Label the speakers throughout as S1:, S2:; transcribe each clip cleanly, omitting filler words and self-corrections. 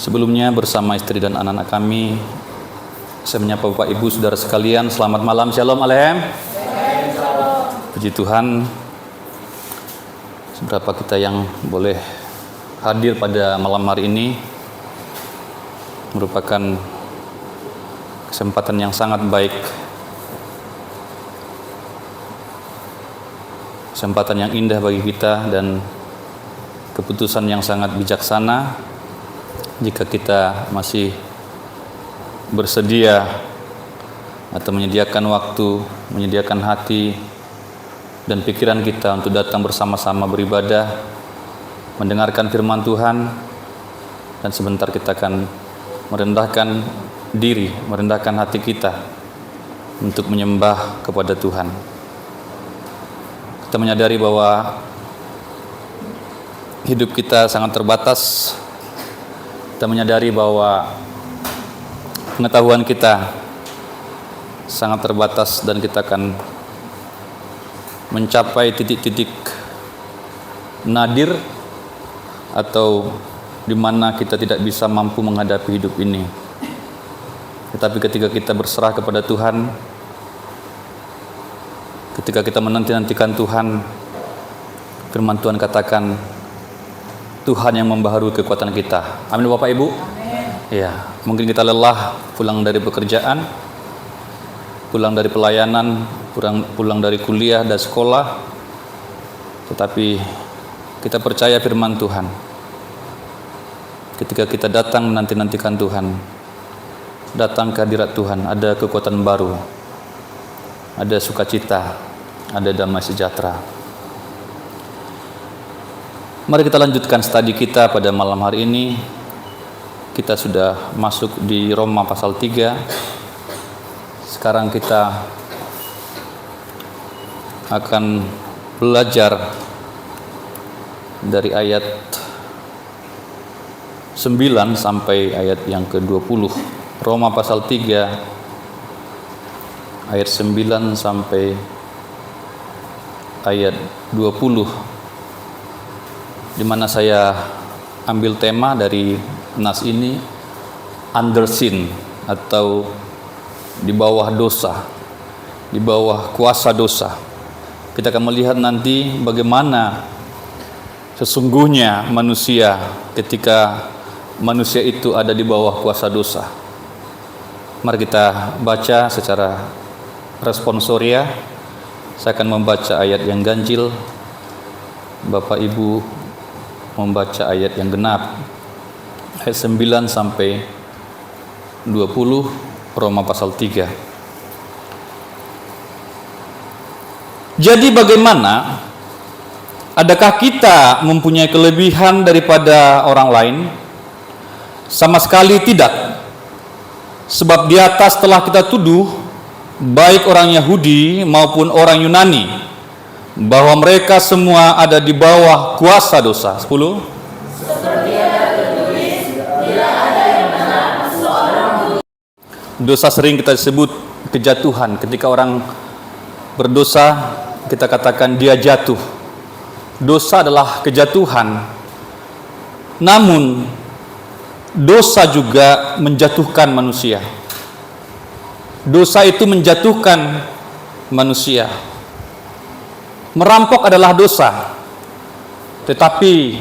S1: Sebelumnya bersama istri dan anak-anak kami, saya menyapa Bapak Ibu Saudara sekalian, selamat malam, Shalom Alehem. Puji Tuhan, seberapa kita yang boleh hadir pada malam hari ini merupakan kesempatan yang sangat baik, kesempatan yang indah bagi kita dan keputusan yang sangat bijaksana jika kita masih bersedia atau menyediakan waktu, menyediakan hati dan pikiran kita untuk datang bersama-sama beribadah, mendengarkan firman Tuhan, dan sebentar kita akan merendahkan diri, merendahkan hati kita untuk menyembah kepada Tuhan. Kita menyadari bahwa hidup kita sangat terbatas. Kita menyadari bahwa pengetahuan kita sangat terbatas dan kita akan mencapai titik-titik nadir atau di mana kita tidak bisa mampu menghadapi hidup ini. Tetapi ketika kita berserah kepada Tuhan, ketika kita menanti-nantikan Tuhan, firman Tuhan katakan Tuhan yang membaharui kekuatan kita. Amin Bapak Ibu. Amin. Ya, mungkin kita lelah pulang dari pekerjaan, pulang dari pelayanan, pulang dari kuliah dan sekolah. Tetapi kita percaya firman Tuhan. Ketika kita datang menanti-nantikan Tuhan, datang ke hadirat Tuhan, ada kekuatan baru, ada sukacita, ada damai sejahtera. Mari kita lanjutkan studi kita pada malam hari ini. Kita sudah masuk di Roma pasal 3. Sekarang kita akan belajar dari ayat 9 sampai ayat yang ke-20. Roma pasal 3 ayat 9 sampai ayat 20, di mana saya ambil tema dari nas ini, under sin, atau di bawah dosa, di bawah kuasa dosa. Kita akan melihat nanti bagaimana sesungguhnya manusia ketika manusia itu ada di bawah kuasa dosa. Mari kita baca secara responsoria. Saya akan membaca ayat yang ganjil, Bapak Ibu membaca ayat yang genap, ayat 9 sampai 20, Roma pasal 3. Jadi bagaimana? Adakah kita mempunyai kelebihan daripada orang lain? Sama sekali tidak. Sebab di atas telah kita tuduh, baik orang Yahudi maupun orang Yunani, bahwa mereka semua ada di bawah kuasa dosa. 10.
S2: Seperti ada tertulis, tidak ada yang benar seorang pun.
S1: Dosa sering kita sebut kejatuhan. Ketika orang berdosa, kita katakan dia jatuh. Dosa adalah kejatuhan. Namun dosa juga menjatuhkan manusia. Dosa itu menjatuhkan manusia. Merampok adalah dosa, tetapi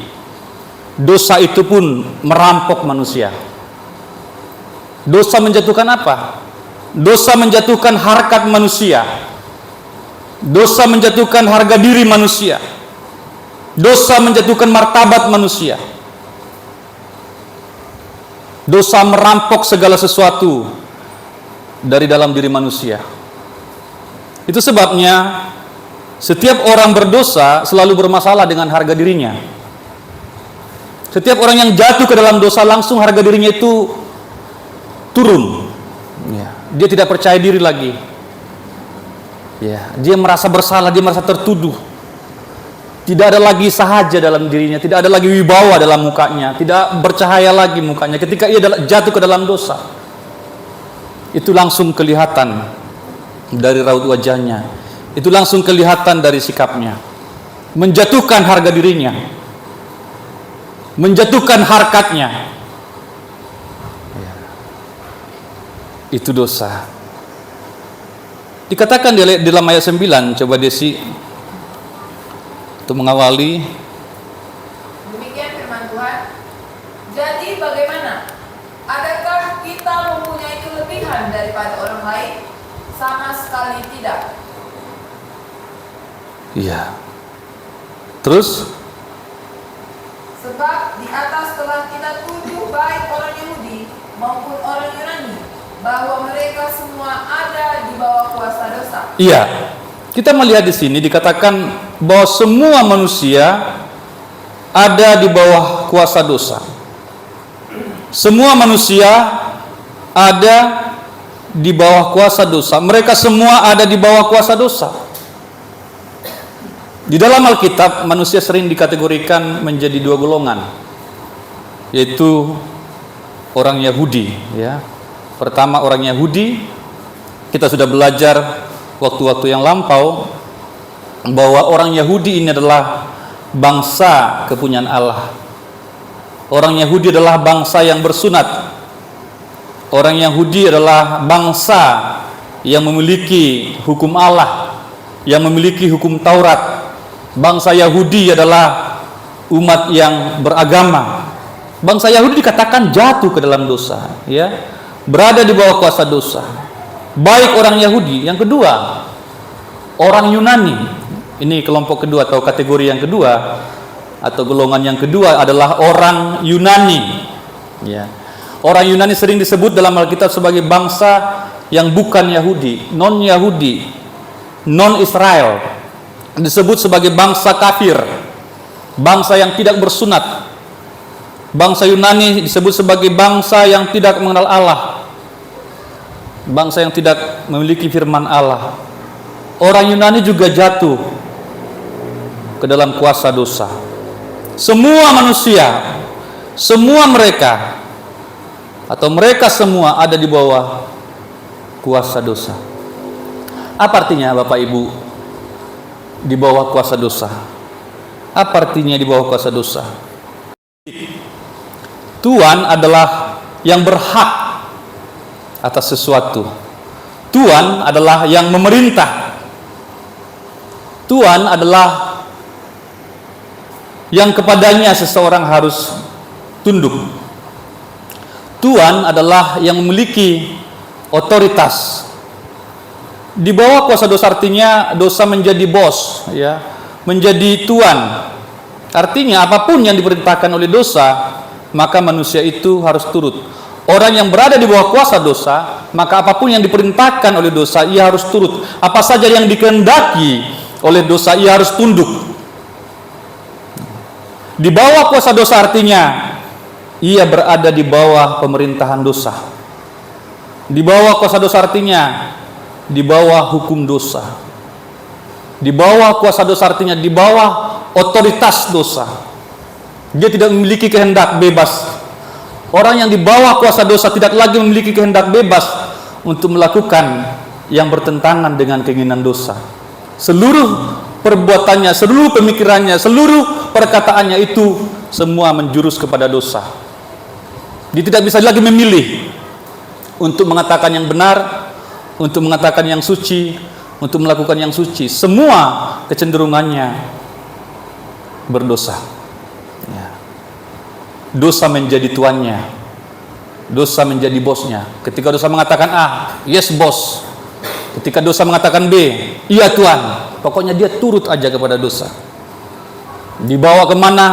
S1: dosa itu pun merampok manusia. Dosa menjatuhkan apa? Dosa menjatuhkan harkat manusia. Dosa menjatuhkan harga diri manusia. Dosa menjatuhkan martabat manusia. Dosa merampok segala sesuatu dari dalam diri manusia. Itu sebabnya setiap orang berdosa selalu bermasalah dengan harga dirinya. Setiap orang yang jatuh ke dalam dosa, langsung harga dirinya itu turun. Dia tidak percaya diri lagi. Dia merasa bersalah, dia merasa tertuduh. Tidak ada lagi sahaja dalam dirinya, tidak ada lagi wibawa dalam mukanya, tidak bercahaya lagi mukanya. Ketika ia jatuh ke dalam dosa, itu langsung kelihatan dari raut wajahnya. Itu langsung kelihatan dari sikapnya. Menjatuhkan harga dirinya, menjatuhkan harkatnya. itu dosa. Dikatakan di dalam ayat 9, coba Desi untuk mengawali.
S2: Demikian firman Tuhan. Jadi bagaimana? Adakah kita mempunyai kelebihan daripada orang lain? Sama sekali tidak.
S1: Iya. Terus?
S2: Sebab di atas telah kita tuduh baik orang Yahudi maupun orang Yunani bahwa mereka semua ada di bawah kuasa dosa.
S1: Iya. Kita melihat di sini dikatakan bahwa semua manusia ada di bawah kuasa dosa. Semua manusia ada di bawah kuasa dosa. Mereka semua ada di bawah kuasa dosa. Di dalam Alkitab manusia sering dikategorikan menjadi dua golongan, yaitu orang Yahudi, ya. Pertama orang Yahudi, kita sudah belajar waktu-waktu yang lampau bahwa orang Yahudi ini adalah bangsa kepunyaan Allah. Orang Yahudi adalah bangsa yang bersunat. Orang Yahudi adalah bangsa yang memiliki hukum Allah, yang memiliki hukum Taurat. Bangsa Yahudi adalah umat yang beragama. Bangsa Yahudi dikatakan jatuh ke dalam dosa, ya, berada di bawah kuasa dosa. Baik orang Yahudi. Yang kedua, orang Yunani. Ini kelompok kedua atau kategori yang kedua atau golongan yang kedua adalah orang Yunani, ya. Orang Yunani sering disebut dalam Alkitab sebagai bangsa yang bukan Yahudi, non-Yahudi, non-Israel. Disebut sebagai bangsa kafir, bangsa yang tidak bersunat. Bangsa Yunani disebut sebagai bangsa yang tidak mengenal Allah, bangsa yang tidak memiliki firman Allah. Orang Yunani juga jatuh ke dalam kuasa dosa. Semua manusia, semua mereka atau mereka semua ada di bawah kuasa dosa. Apa artinya Bapak Ibu di bawah kuasa dosa? Apa artinya di bawah kuasa dosa? Tuhan adalah yang berhak atas sesuatu. Tuhan adalah yang memerintah. Tuhan adalah yang kepadanya seseorang harus tunduk. Tuhan adalah yang memiliki otoritas. Di bawah kuasa dosa artinya dosa menjadi bos, ya, menjadi tuan. Artinya apapun yang diperintahkan oleh dosa, maka manusia itu harus turut. Orang yang berada di bawah kuasa dosa, maka apapun yang diperintahkan oleh dosa, ia harus turut. Apa saja yang dikehendaki oleh dosa, ia harus tunduk. Di bawah kuasa dosa artinya ia berada di bawah pemerintahan dosa. Di bawah kuasa dosa artinya di bawah hukum dosa. Di bawah kuasa dosa artinya di bawah otoritas dosa. Dia tidak memiliki kehendak bebas. Orang yang di bawah kuasa dosa tidak lagi memiliki kehendak bebas untuk melakukan yang bertentangan dengan keinginan dosa. Seluruh perbuatannya, seluruh pemikirannya, seluruh perkataannya itu semua menjurus kepada dosa. Dia tidak bisa lagi memilih untuk mengatakan yang benar, untuk mengatakan yang suci, untuk melakukan yang suci. Semua kecenderungannya berdosa, ya. Dosa menjadi tuannya, dosa menjadi bosnya. Ketika dosa mengatakan A, yes bos. Ketika dosa mengatakan B, iya tuan. Pokoknya dia turut aja kepada dosa. Dibawa kemana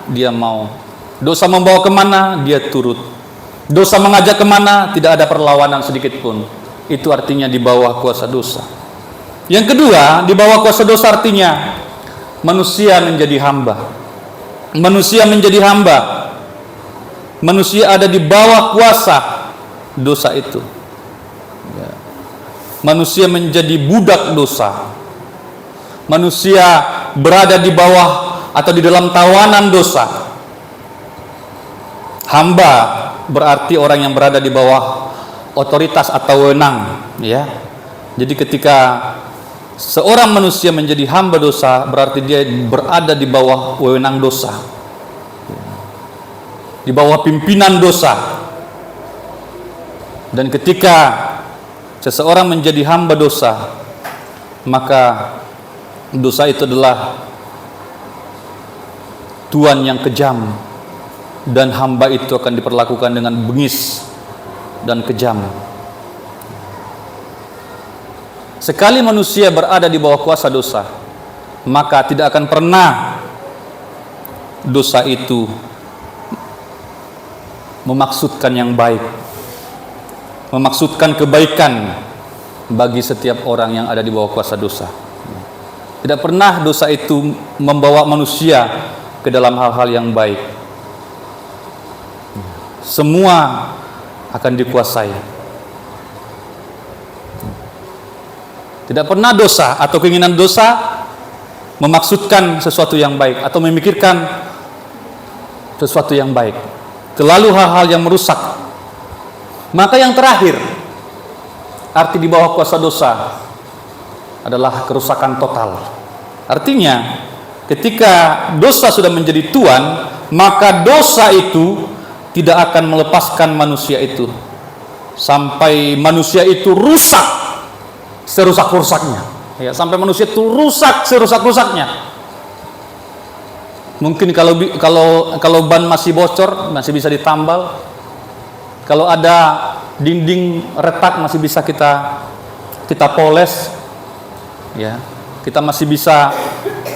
S1: dia mau. Dosa membawa kemana dia turut. Dosa mengajak kemana tidak ada perlawanan sedikit pun. Itu artinya di bawah kuasa dosa. Yang kedua, di bawah kuasa dosa artinya manusia menjadi hamba. Manusia menjadi hamba. Manusia ada di bawah kuasa dosa itu. Ya. Manusia menjadi budak dosa. Manusia berada di bawah atau di dalam tawanan dosa. Hamba berarti orang yang berada di bawah otoritas atau wewenang, ya. Jadi ketika seorang manusia menjadi hamba dosa, berarti dia berada di bawah wewenang dosa, di bawah pimpinan dosa. Dan ketika seseorang menjadi hamba dosa, maka dosa itu adalah tuan yang kejam, dan hamba itu akan diperlakukan dengan bengis dan kejam. Sekali manusia berada di bawah kuasa dosa, maka tidak akan pernah dosa itu memaksudkan yang baik, memaksudkan kebaikan bagi setiap orang yang ada di bawah kuasa dosa. Tidak pernah dosa itu membawa manusia ke dalam hal-hal yang baik. Semua akan dikuasai. Tidak pernah dosa atau keinginan dosa memaksudkan sesuatu yang baik atau memikirkan sesuatu yang baik. Terlalu hal-hal yang merusak. Maka yang terakhir, arti di bawah kuasa dosa adalah kerusakan total. Artinya, ketika dosa sudah menjadi tuan, maka dosa itu tidak akan melepaskan manusia itu sampai manusia itu rusak serusak-rusaknya. Ya, sampai manusia itu rusak serusak-rusaknya. Mungkin kalau ban masih bocor masih bisa ditambal. Kalau ada dinding retak masih bisa kita poles. Ya, kita masih bisa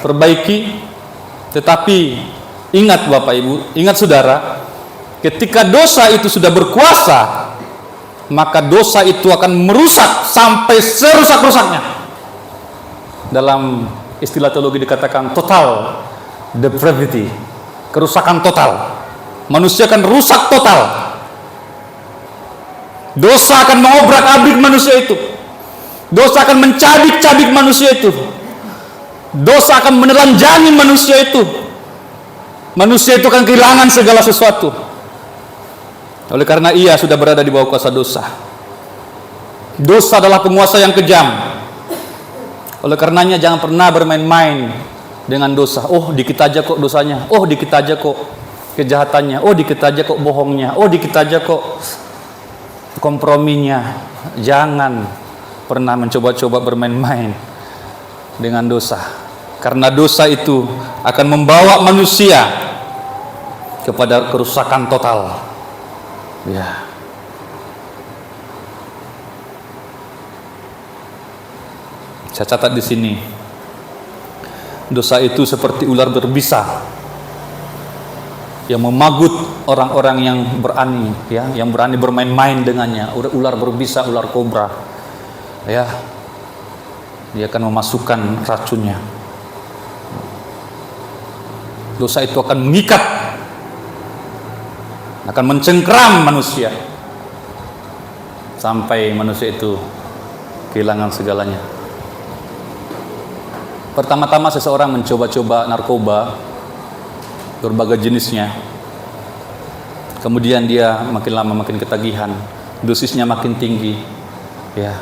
S1: perbaiki. Tetapi ingat Bapak Ibu, ingat saudara, ketika dosa itu sudah berkuasa, maka dosa itu akan merusak sampai serusak-rusaknya. Dalam istilah teologi dikatakan total depravity, kerusakan total. Manusia akan rusak total. Dosa akan mengobrak-abrik manusia itu. Dosa akan mencabik-cabik manusia itu. Dosa akan menelanjangi manusia itu. Manusia itu akan kehilangan segala sesuatu. Oleh karena ia sudah berada di bawah kuasa dosa. Dosa adalah penguasa yang kejam. Oleh karenanya jangan pernah bermain-main dengan dosa. Oh, dikit aja kok dosanya. Oh, dikit aja kok kejahatannya. Oh, dikit aja kok bohongnya. Oh, dikit aja kok komprominya. Jangan pernah mencoba-coba bermain-main dengan dosa. Karena dosa itu akan membawa manusia kepada kerusakan total. Ya. Saya catat di sini. Dosa itu seperti ular berbisa yang memagut orang-orang yang berani, ya, yang berani bermain-main dengannya. Ular berbisa, ular kobra. Ya. Dia akan memasukkan racunnya. Dosa itu akan mengikat, akan mencengkram manusia sampai manusia itu kehilangan segalanya. Pertama-tama seseorang mencoba-coba narkoba berbagai jenisnya. Kemudian dia makin lama makin ketagihan, dosisnya makin tinggi. Ya.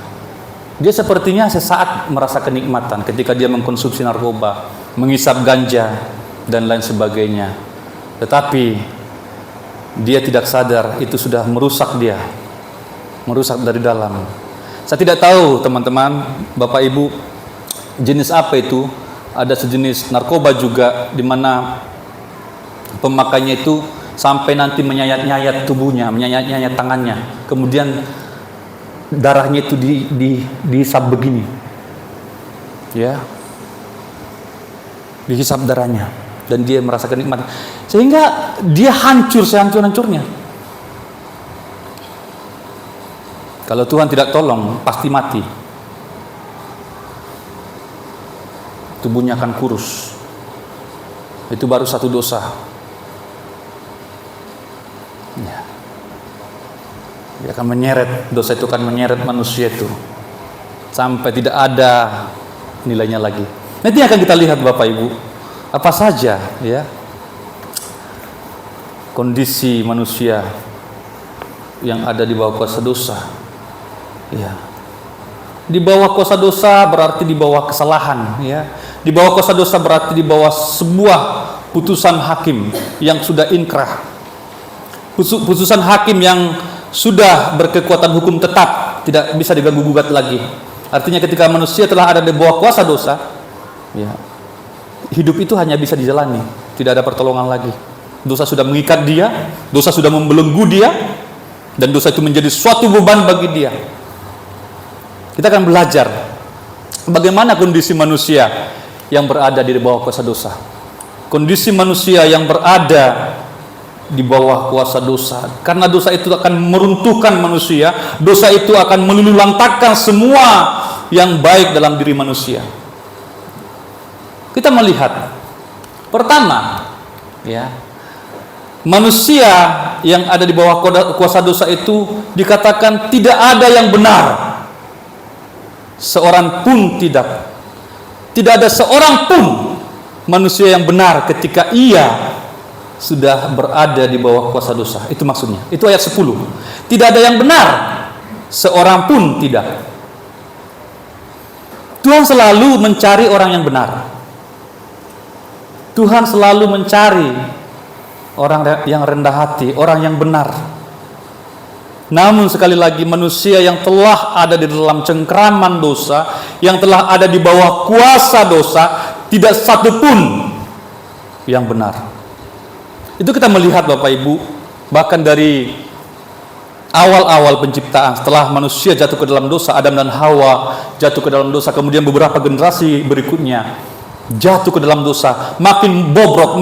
S1: Dia sepertinya sesaat merasa kenikmatan ketika dia mengkonsumsi narkoba, menghisap ganja dan lain sebagainya. Tetapi dia tidak sadar itu sudah merusak dia, merusak dari dalam. Saya tidak tahu teman-teman, Bapak Ibu, jenis apa itu. Ada sejenis narkoba juga di mana pemakainya itu sampai nanti menyayat-nyayat tubuhnya, menyayat-nyayat tangannya. Kemudian darahnya itu dihisap begini. Ya. Dihisap darahnya dan dia merasa kenikmatan. Sehingga dia hancur sehancur-hancurnya. Kalau Tuhan tidak tolong, pasti mati. Tubuhnya akan kurus. Itu baru satu dosa. Ya. Dia akan menyeret, dosa itu akan menyeret manusia itu sampai tidak ada nilainya lagi. Nanti akan kita lihat Bapak Ibu, apa saja ya kondisi manusia yang ada di bawah kuasa dosa. Ya. Di bawah kuasa dosa berarti di bawah kesalahan, ya. Di bawah kuasa dosa berarti di bawah sebuah putusan hakim yang sudah inkrah. Putusan hakim yang sudah berkekuatan hukum tetap, tidak bisa diganggu gugat lagi. Artinya ketika manusia telah ada di bawah kuasa dosa, ya, hidup itu hanya bisa dijalani, tidak ada pertolongan lagi. Dosa sudah mengikat dia, dosa sudah membelenggu dia, dan dosa itu menjadi suatu beban bagi dia. Kita akan belajar bagaimana kondisi manusia yang berada di bawah kuasa dosa. Kondisi manusia yang berada di bawah kuasa dosa. Karena dosa itu akan meruntuhkan manusia, dosa itu akan meluluhlantahkan semua yang baik dalam diri manusia. Kita melihat pertama, ya, manusia yang ada di bawah kuasa dosa itu dikatakan tidak ada yang benar. Seorang pun tidak. Tidak ada seorang pun manusia yang benar ketika ia sudah berada di bawah kuasa dosa. Itu maksudnya. Itu ayat 10. Tidak ada yang benar, seorang pun tidak. Tuhan selalu mencari orang yang benar. Tuhan selalu mencari orang yang rendah hati, orang yang benar. Namun sekali lagi, manusia yang telah ada di dalam cengkraman dosa, yang telah ada di bawah kuasa dosa, tidak satu pun yang benar. Itu kita melihat Bapak Ibu, bahkan dari awal-awal penciptaan, setelah manusia jatuh ke dalam dosa, Adam dan Hawa jatuh ke dalam dosa, kemudian beberapa generasi berikutnya jatuh ke dalam dosa, makin bobrok,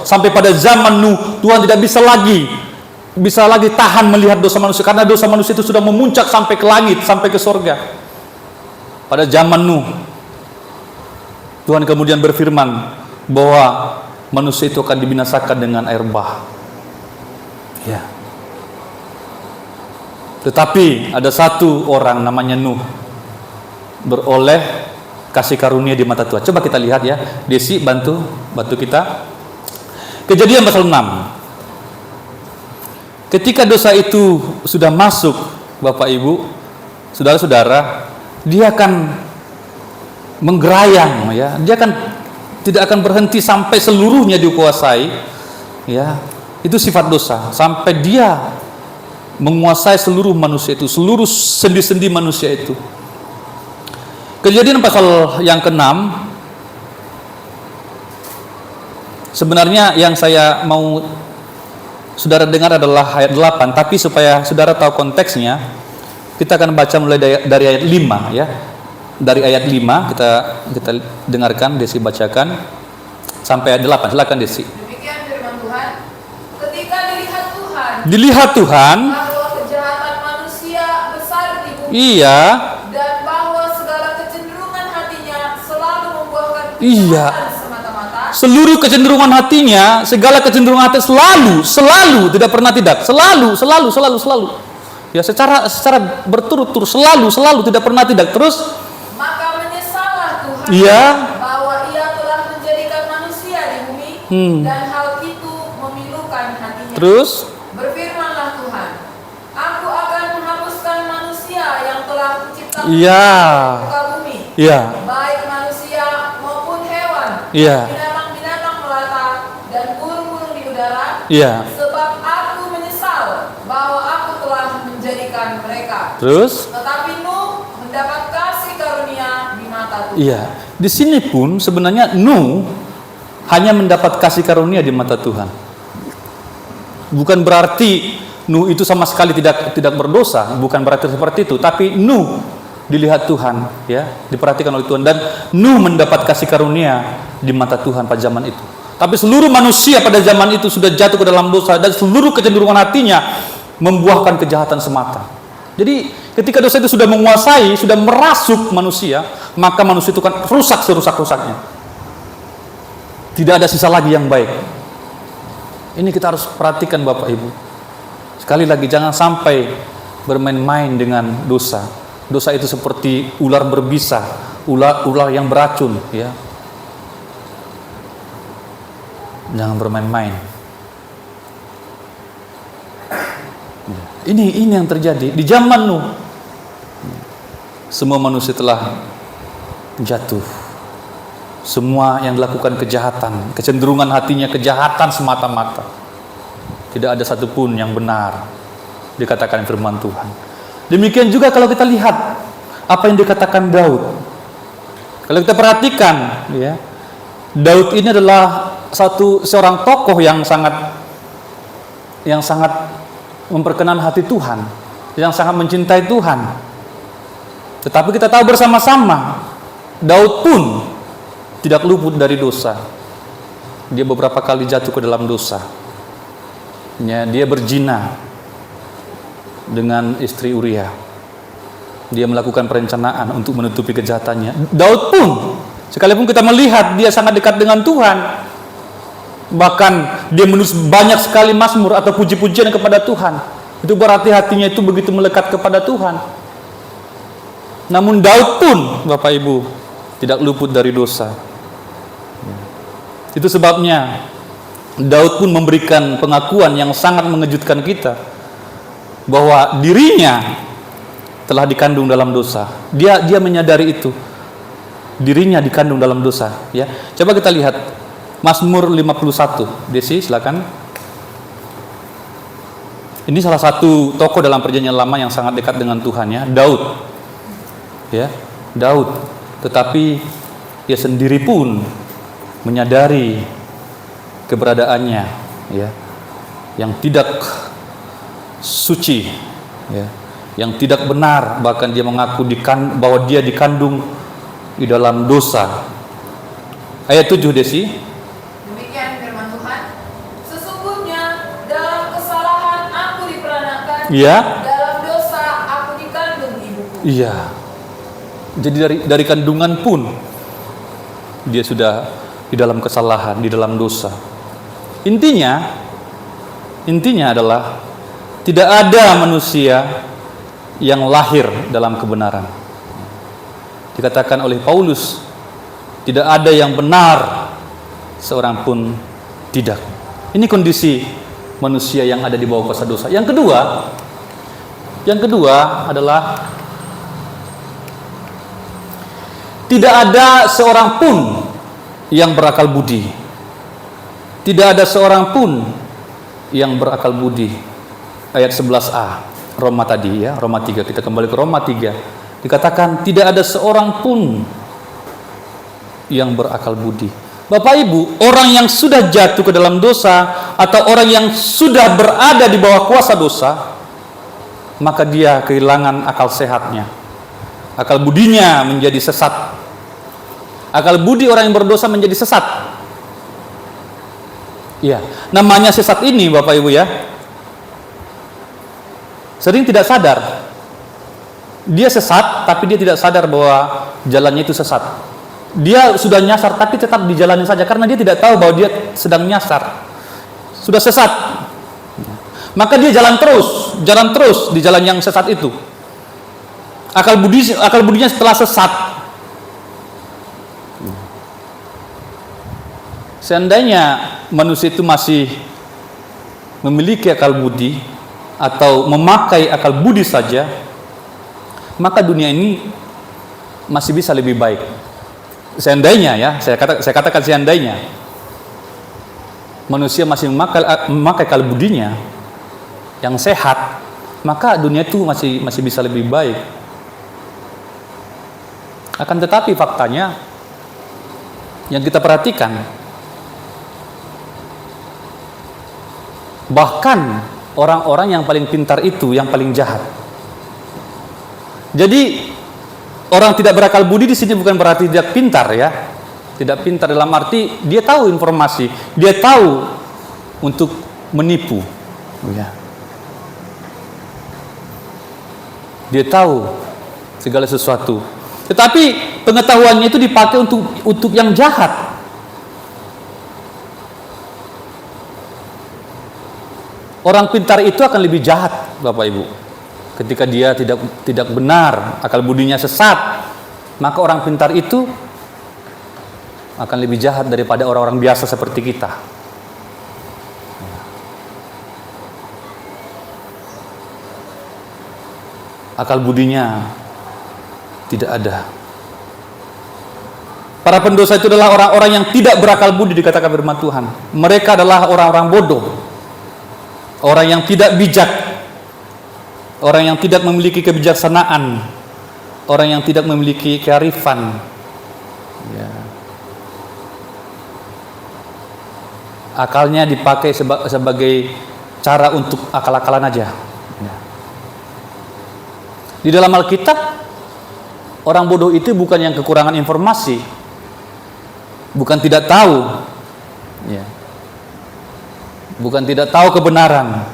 S1: sampai pada zaman Nuh, Tuhan tidak bisa lagi tahan melihat dosa manusia, karena dosa manusia itu sudah memuncak sampai ke langit, sampai ke sorga. Pada zaman Nuh, Tuhan kemudian berfirman bahwa manusia itu akan dibinasakan dengan air bah. Ya. Tetapi ada satu orang namanya Nuh, beroleh kasih karunia di mata Tuhan. Coba kita lihat ya. Desi bantu kita. Kejadian pasal 6. Ketika dosa itu sudah masuk, Bapak Ibu, saudara-saudara, dia akan menggerayang, ya. Dia akan tidak akan berhenti sampai seluruhnya dikuasai, ya. Itu sifat dosa, sampai dia menguasai seluruh manusia itu, seluruh sendi-sendi manusia itu. Kejadian pasal yang ke-6, sebenarnya yang saya mau saudara dengar adalah ayat 8, tapi supaya saudara tahu konteksnya, kita akan baca mulai dari ayat 5, ya. Dari ayat 5 kita dengarkan, Desi bacakan sampai ayat 8. Silakan Desi.
S2: Demikian firman Tuhan. Ketika
S1: dilihat Tuhan
S2: bahwa kejahatan manusia besar di bumi,
S1: iya,
S2: dan bahwa segala kecenderungan hatinya selalu membuahkan
S1: iya,
S2: kejahatan semata-mata.
S1: seluruh kecenderungan hatinya, segala kecenderungan hati selalu, tidak pernah tidak, selalu. Ya, secara berturut-turut, selalu, tidak pernah tidak. Terus
S2: Maka menyesallah Tuhan,
S1: iya,
S2: bahwa Ia telah menjadikan manusia di bumi, dan hal itu memilukan hatinya.
S1: terus
S2: Berfirmanlah Tuhan, Aku akan menghapuskan manusia yang telah kuciptakan
S1: iya,
S2: di muka bumi,
S1: iya,
S2: baik manusia maupun hewan,
S1: iya,
S2: binatang-binatang melata, dan burung-burung di udara,
S1: iya.
S2: sebab aku menyesal bahwa aku telah menjadikan mereka.
S1: Terus
S2: Tetapi Nuh mendapat kasih karunia di mata Tuhan.
S1: iya, di sini pun sebenarnya Nuh hanya mendapat kasih karunia di mata Tuhan. Bukan berarti Nuh itu sama sekali tidak berdosa, bukan berarti seperti itu. Tapi Nuh dilihat Tuhan, ya, diperhatikan oleh Tuhan, dan Nuh mendapat kasih karunia di mata Tuhan pada zaman itu. Tapi seluruh manusia pada zaman itu sudah jatuh ke dalam dosa, dan seluruh kecenderungan hatinya membuahkan kejahatan semata. Jadi ketika dosa itu sudah menguasai, sudah merasuk manusia, maka manusia itu kan rusak serusak-rusaknya. Tidak ada sisa lagi yang baik. Ini kita harus perhatikan Bapak Ibu. Sekali lagi, jangan sampai bermain-main dengan dosa. Dosa itu seperti ular berbisa, ular yang beracun, ya. Jangan bermain-main. Ini yang terjadi di zaman Nuh. Semua manusia telah jatuh. Semua yang dilakukan kejahatan, kecenderungan hatinya kejahatan semata-mata. Tidak ada satupun yang benar, dikatakan firman Tuhan. Demikian juga kalau kita lihat apa yang dikatakan Daud. Kalau kita perhatikan, ya, Daud ini adalah seorang tokoh yang sangat memperkenan hati Tuhan, yang sangat mencintai Tuhan. Tetapi kita tahu bersama-sama, Daud pun tidak luput dari dosa. Dia beberapa kali jatuh ke dalam dosa. Ya, dia berzina dengan istri Uria. Dia melakukan perencanaan untuk menutupi kejahatannya. Daud pun, sekalipun kita melihat dia sangat dekat dengan Tuhan, bahkan dia menulis banyak sekali mazmur atau puji-pujian kepada Tuhan, itu berarti hatinya itu begitu melekat kepada Tuhan. Namun Daud pun, Bapak Ibu, tidak luput dari dosa. Itu sebabnya Daud pun memberikan pengakuan yang sangat mengejutkan kita, bahwa dirinya telah dikandung dalam dosa. Dia menyadari itu, dirinya dikandung dalam dosa. Ya, coba kita lihat Mazmur 51. Desi, silakan. Ini salah satu tokoh dalam Perjanjian Lama yang sangat dekat dengan Tuhan, ya, Daud. Ya, Daud. Tetapi dia sendiri pun menyadari keberadaannya, ya, yang tidak suci, ya, yang tidak benar. Bahkan dia mengaku bahwa dia dikandung di dalam dosa. Ayat 7, Desi.
S2: Demikian firman Tuhan, sesungguhnya dalam kesalahan aku diperanakan,
S1: Ya.
S2: dalam dosa aku dikandung ibuku.
S1: Iya. Jadi dari kandungan pun dia sudah di dalam kesalahan, di dalam dosa. Intinya adalah tidak ada manusia yang lahir dalam kebenaran. Dikatakan oleh Paulus, tidak ada yang benar, seorang pun tidak. Ini kondisi manusia yang ada di bawah kuasa dosa. Yang kedua adalah tidak ada seorang pun yang berakal budi. Tidak ada seorang pun yang berakal budi. Ayat 11a, Roma tadi, ya, Roma 3. Kita kembali ke Roma 3. Dikatakan tidak ada seorang pun yang berakal budi. Bapak Ibu, orang yang sudah jatuh ke dalam dosa atau orang yang sudah berada di bawah kuasa dosa, maka dia kehilangan akal sehatnya. Akal budinya menjadi sesat. Akal budi orang yang berdosa menjadi sesat. Ya, namanya sesat ini, Bapak Ibu, ya, sering tidak sadar. Dia sesat, tapi dia tidak sadar bahwa jalannya itu sesat. Dia sudah nyasar, tapi tetap dijalani saja karena dia tidak tahu bahwa dia sedang nyasar. Sudah sesat, maka dia jalan terus di jalan yang sesat itu. Akal budinya setelah sesat. Seandainya manusia itu masih memiliki akal budi atau memakai akal budi saja, maka dunia ini masih bisa lebih baik. Seandainya, ya, saya katakan seandainya manusia masih memakai akal budinya yang sehat, maka dunia itu masih bisa lebih baik. Akan tetapi faktanya yang kita perhatikan, bahkan orang-orang yang paling pintar itu yang paling jahat. Jadi orang tidak berakal budi di sini bukan berarti tidak pintar, ya. Tidak pintar dalam arti dia tahu informasi, dia tahu untuk menipu, ya. Dia tahu segala sesuatu. Tetapi pengetahuannya itu dipakai untuk yang jahat. Orang pintar itu akan lebih jahat, Bapak Ibu. Ketika dia tidak benar, akal budinya sesat, maka orang pintar itu akan lebih jahat daripada orang-orang biasa seperti kita. Akal budinya tidak ada. Para pendosa itu adalah orang-orang yang tidak berakal budi, dikatakan firman Tuhan. Mereka adalah orang-orang bodoh. orang yang tidak bijak, orang yang tidak memiliki kebijaksanaan, orang yang tidak memiliki kearifan. Ya. Akalnya dipakai sebagai cara untuk akal-akalan aja. Ya. Di dalam Alkitab, orang bodoh itu bukan yang kekurangan informasi, bukan tidak tahu, ya. Bukan tidak tahu kebenaran,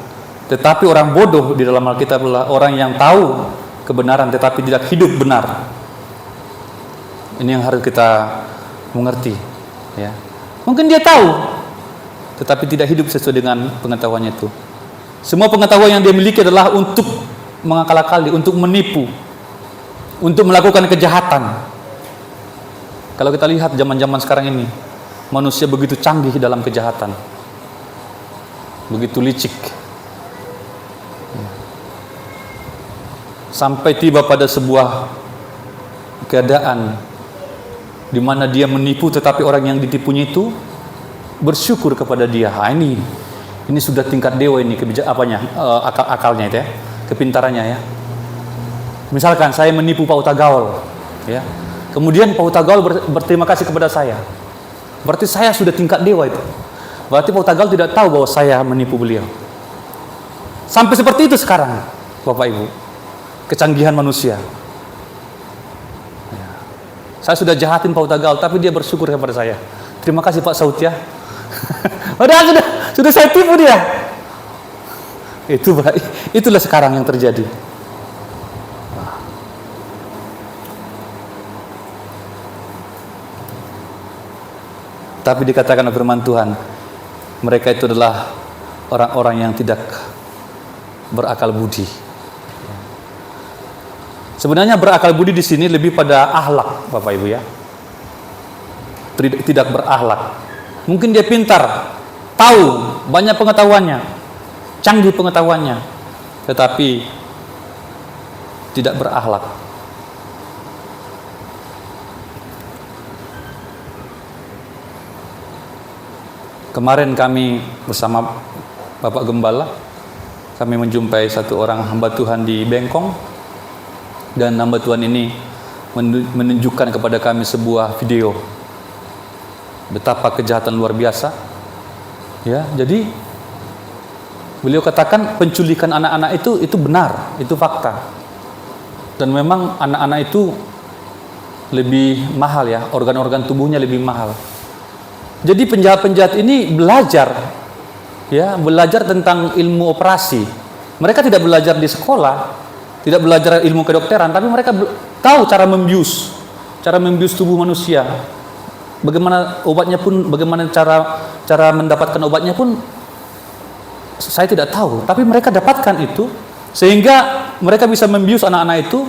S1: tetapi orang bodoh di dalam Alkitab adalah orang yang tahu kebenaran tetapi tidak hidup benar. Ini yang harus kita mengerti, ya. Mungkin dia tahu tetapi tidak hidup sesuai dengan pengetahuannya itu. Semua pengetahuan yang dia miliki adalah untuk mengakal-akali, untuk menipu, untuk melakukan kejahatan. Kalau kita lihat zaman-zaman sekarang ini, manusia begitu canggih dalam kejahatan, begitu licik, sampai tiba pada sebuah keadaan di mana dia menipu, tetapi orang yang ditipunya itu bersyukur kepada dia. Ini sudah tingkat dewa ini, akalnya itu ya, kepintarannya ya. Misalkan saya menipu Pak Utagaul, ya. Kemudian Pak Utagaul berterima kasih kepada saya. Berarti saya sudah tingkat dewa itu. Berarti Pak Utagaul tidak tahu bahwa saya menipu beliau. Sampai seperti itu sekarang, Bapak Ibu. Kecanggihan manusia. Ya. Saya sudah jahatin Pak Utagaul, tapi dia bersyukur kepada saya. Terima kasih Pak Saud ya. sudah saya tipu dia. Itulah sekarang yang terjadi. Tapi dikatakan oleh firman Tuhan, mereka itu adalah orang-orang yang tidak berakal budi. Sebenarnya berakal budi di sini lebih pada akhlak, Bapak Ibu ya. Tidak berakhlak. Mungkin dia pintar, tahu, banyak pengetahuannya, canggih pengetahuannya, tetapi tidak berakhlak. Kemarin kami bersama Bapak Gembala, kami menjumpai satu orang hamba Tuhan di Bengkong, dan hamba Tuhan ini menunjukkan kepada kami sebuah video betapa kejahatan luar biasa. Ya, jadi beliau katakan penculikan anak-anak itu benar, itu fakta. Dan memang anak-anak itu lebih mahal ya, organ-organ tubuhnya lebih mahal. Jadi penjahat-penjahat ini belajar tentang ilmu operasi. Mereka tidak belajar di sekolah, tidak belajar ilmu kedokteran, tapi mereka tahu cara membius tubuh manusia. Bagaimana obatnya pun, bagaimana cara mendapatkan obatnya pun saya tidak tahu, tapi mereka dapatkan itu sehingga mereka bisa membius anak-anak itu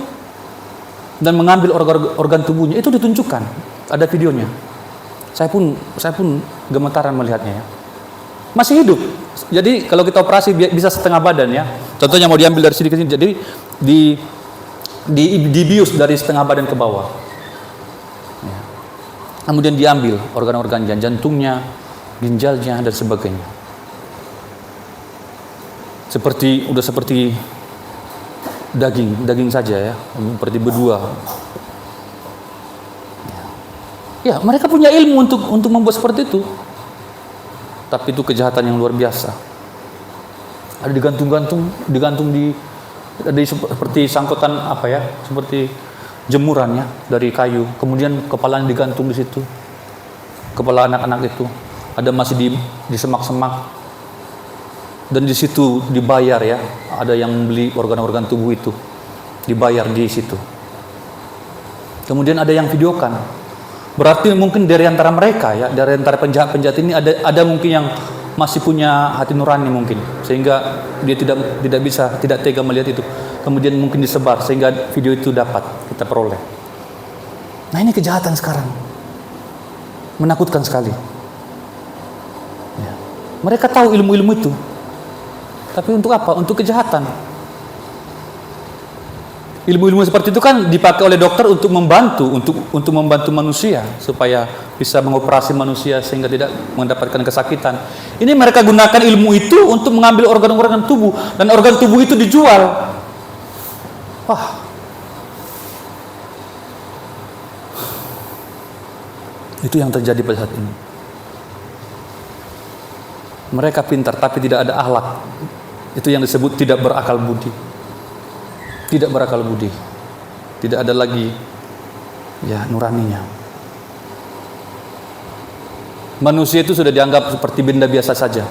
S1: dan mengambil organ tubuhnya. Itu ditunjukkan, ada videonya. Saya pun gemetaran melihatnya ya. Masih hidup. Jadi kalau kita operasi bisa setengah badan ya. Contohnya mau diambil dari sini ke sini, jadi dibius dari setengah badan ke bawah. Ya. Kemudian diambil organ-organnya, jantungnya, ginjalnya dan sebagainya. Seperti daging saja ya, seperti berdua. Ya, mereka punya ilmu untuk membuat seperti itu. Tapi itu kejahatan yang luar biasa. Ada digantung di seperti sangkutan seperti jemuran ya dari kayu. Kemudian kepalanya digantung di situ. Kepala anak-anak itu ada masih di semak-semak. Dan di situ dibayar ya. Ada yang membeli organ-organ tubuh itu. Dibayar di situ. Kemudian ada yang videokan. Berarti mungkin dari antara mereka ya, dari antara penjahat-penjahat ini ada mungkin yang masih punya hati nurani mungkin, sehingga dia tidak tega melihat itu. Kemudian mungkin disebar sehingga video itu dapat kita peroleh. Nah, ini kejahatan sekarang. Menakutkan sekali. Ya. Mereka tahu ilmu-ilmu itu. Tapi untuk apa? Untuk kejahatan. Ilmu-ilmu seperti itu kan dipakai oleh dokter untuk membantu manusia supaya bisa mengoperasi manusia sehingga tidak mendapatkan kesakitan. Ini mereka gunakan ilmu itu untuk mengambil organ-organ tubuh, dan organ tubuh itu dijual. Wah. Itu yang terjadi pada saat ini. Mereka pintar tapi tidak ada akhlak. Itu yang disebut tidak berakal budi. Tidak berakal budi. Tidak ada lagi nuraninya. Manusia itu sudah dianggap seperti benda biasa saja.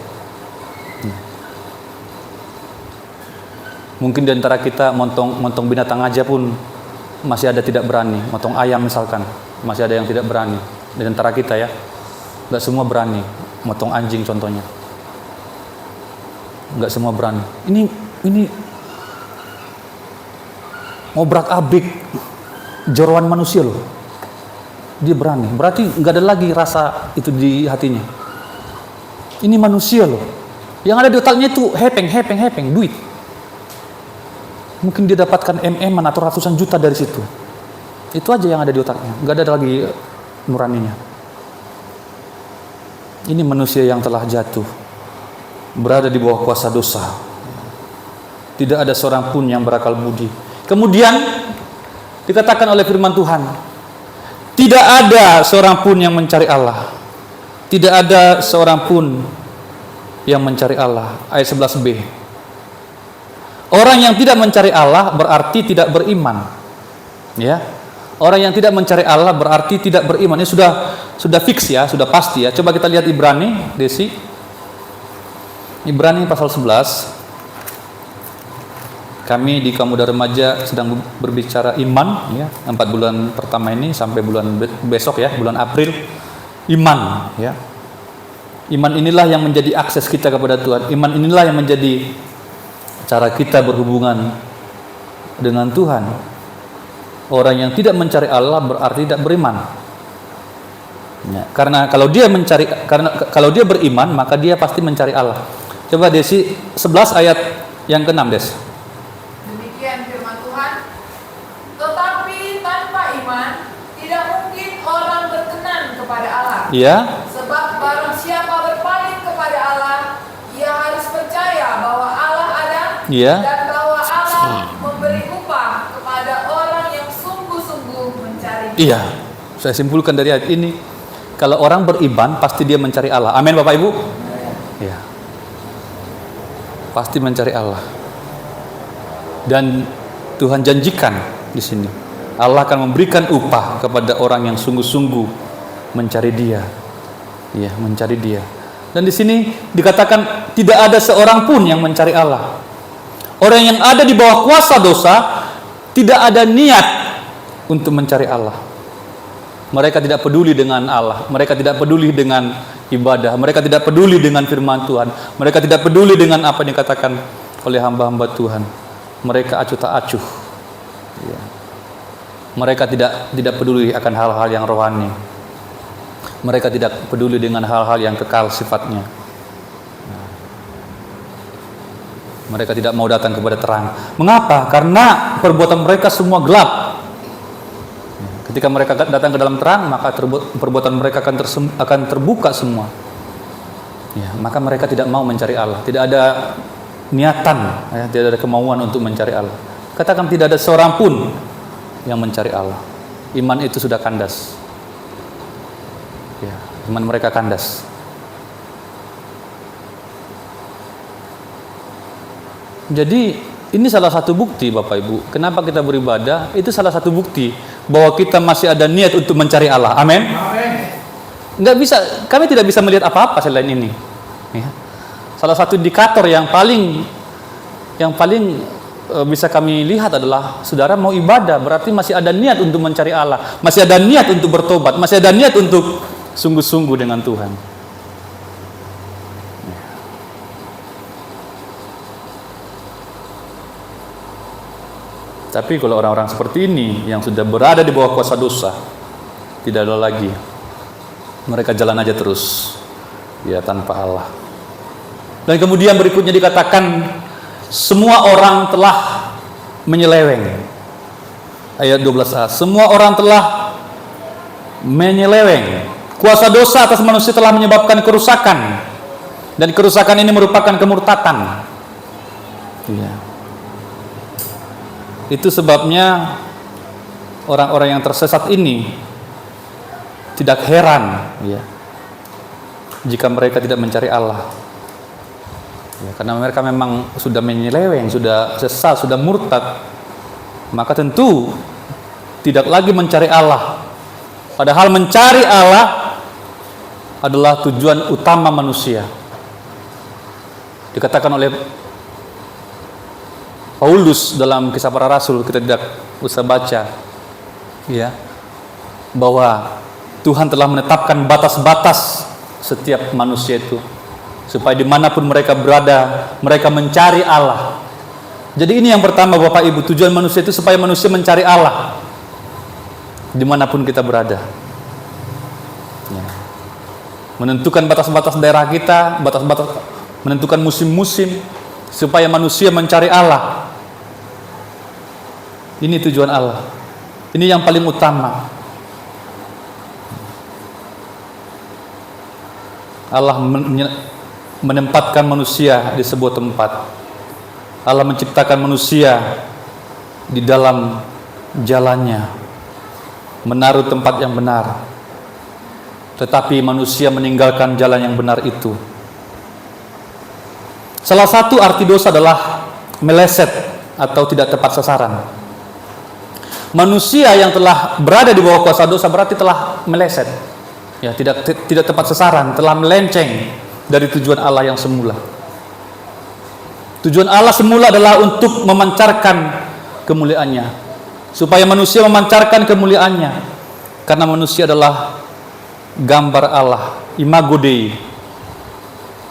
S1: Mungkin di antara kita montong binatang aja pun masih ada tidak berani. Motong ayam misalkan, masih ada yang tidak berani. Di antara kita ya, nggak semua berani. Motong anjing contohnya, nggak semua berani. Ini ngobrak-abrik jeroan manusia loh. Dia berani. Berarti nggak ada lagi rasa itu di hatinya. Ini manusia loh. Yang ada di otaknya itu hepeng, duit. Mungkin dia dapatkan MM atau ratusan juta dari situ. Itu aja yang ada di otaknya. Nggak ada lagi nuraninya. Ini manusia yang telah jatuh, berada di bawah kuasa dosa. Tidak ada seorang pun yang berakal budi. Kemudian dikatakan oleh firman Tuhan, tidak ada seorang pun yang mencari Allah. Tidak ada seorang pun yang mencari Allah. Ayat 11b. Orang yang tidak mencari Allah berarti tidak beriman. Ya. Orang yang tidak mencari Allah berarti tidak beriman. Ini sudah fix ya, sudah pasti ya. Coba kita lihat Ibrani, Desi. Ibrani pasal 11. Kami di kaum muda remaja sedang berbicara iman ya, 4 bulan pertama ini sampai bulan besok ya, bulan April. Iman ya. Iman inilah yang menjadi akses kita kepada Tuhan. Iman inilah yang menjadi cara kita berhubungan dengan Tuhan. Orang yang tidak mencari Allah berarti tidak beriman. Ya, karena kalau dia beriman, maka dia pasti mencari Allah. Coba Desi 11 ayat yang ke-6, Des.
S2: Demikian firman Tuhan. Tetapi tanpa iman tidak mungkin orang berkenan kepada Allah.
S1: Iya.
S2: Sebab barang siapa berpaling kepada Allah, ia harus percaya bahwa Allah ada,
S1: Iya.
S2: dan bahwa Allah memberi upah kepada orang yang sungguh-sungguh mencari Dia.
S1: Iya. Saya simpulkan dari ayat ini, kalau orang beriman pasti dia mencari Allah. Amin Bapak Ibu? Iya. Pasti mencari Allah. Dan Tuhan janjikan di sini, Allah akan memberikan upah kepada orang yang sungguh-sungguh mencari Dia. Ya, mencari Dia. Dan di sini dikatakan tidak ada seorang pun yang mencari Allah. Orang yang ada di bawah kuasa dosa tidak ada niat untuk mencari Allah. Mereka tidak peduli dengan Allah. Mereka tidak peduli dengan ibadah. Mereka tidak peduli dengan firman Tuhan. Mereka tidak peduli dengan apa yang dikatakan oleh hamba-hamba Tuhan. Mereka acuh tak acuh. Ya. Mereka tidak peduli akan hal-hal yang rohani. Mereka tidak peduli dengan hal-hal yang kekal sifatnya. Mereka tidak mau datang kepada terang. Mengapa? Karena perbuatan mereka semua gelap. Ketika mereka datang ke dalam terang, maka perbuatan mereka akan terbuka semua. Ya, maka mereka tidak mau mencari Allah. Tidak ada niatan, ya, tidak ada kemauan untuk mencari Allah. Katakan tidak ada seorang pun yang mencari Allah. Iman itu sudah kandas. Ya, iman mereka kandas. Jadi ini salah satu bukti Bapak Ibu. Kenapa kita beribadah? Itu salah satu bukti bahwa kita masih ada niat untuk mencari Allah. Amin. Nggak bisa, kami tidak bisa melihat apa-apa selain ini. Ya. Salah satu indikator yang paling bisa kami lihat adalah saudara mau ibadah, berarti masih ada niat untuk mencari Allah, masih ada niat untuk bertobat, masih ada niat untuk sungguh-sungguh dengan Tuhan. Tapi kalau orang-orang seperti ini yang sudah berada di bawah kuasa dosa, tidak ada lagi. Mereka jalan aja terus, ya, tanpa Allah. Dan kemudian berikutnya dikatakan semua orang telah menyeleweng. ayat 12a. Semua orang telah menyeleweng. Kuasa dosa atas manusia telah menyebabkan kerusakan, dan kerusakan ini merupakan kemurtatan. Ya. Itu sebabnya orang-orang yang tersesat ini tidak heran, ya, jika mereka tidak mencari Allah. Ya, karena mereka memang sudah menyeleweng, sudah sesat, sudah murtad, maka tentu tidak lagi mencari Allah. Padahal mencari Allah adalah tujuan utama manusia. Dikatakan oleh Paulus dalam Kisah Para Rasul, kita tidak usah baca, ya, bahwa Tuhan telah menetapkan batas-batas setiap manusia itu, supaya dimanapun mereka berada, mereka mencari Allah. Jadi ini yang pertama Bapak Ibu, tujuan manusia itu supaya manusia mencari Allah dimanapun kita berada. Ya. Menentukan batas-batas daerah kita, batas-batas, menentukan musim-musim, supaya manusia mencari Allah. Ini tujuan Allah. Ini yang paling utama. Allah menempatkan manusia di sebuah tempat. Allah menciptakan manusia di dalam jalannya, menaruh tempat yang benar. Tetapi manusia meninggalkan jalan yang benar itu. Salah satu arti dosa adalah meleset atau tidak tepat sasaran. Manusia yang telah berada di bawah kuasa dosa berarti telah meleset, ya, tidak tepat sasaran, telah melenceng dari tujuan Allah yang semula. Tujuan Allah semula adalah untuk memancarkan kemuliaannya, supaya manusia memancarkan kemuliaannya, karena manusia adalah gambar Allah, imago Dei,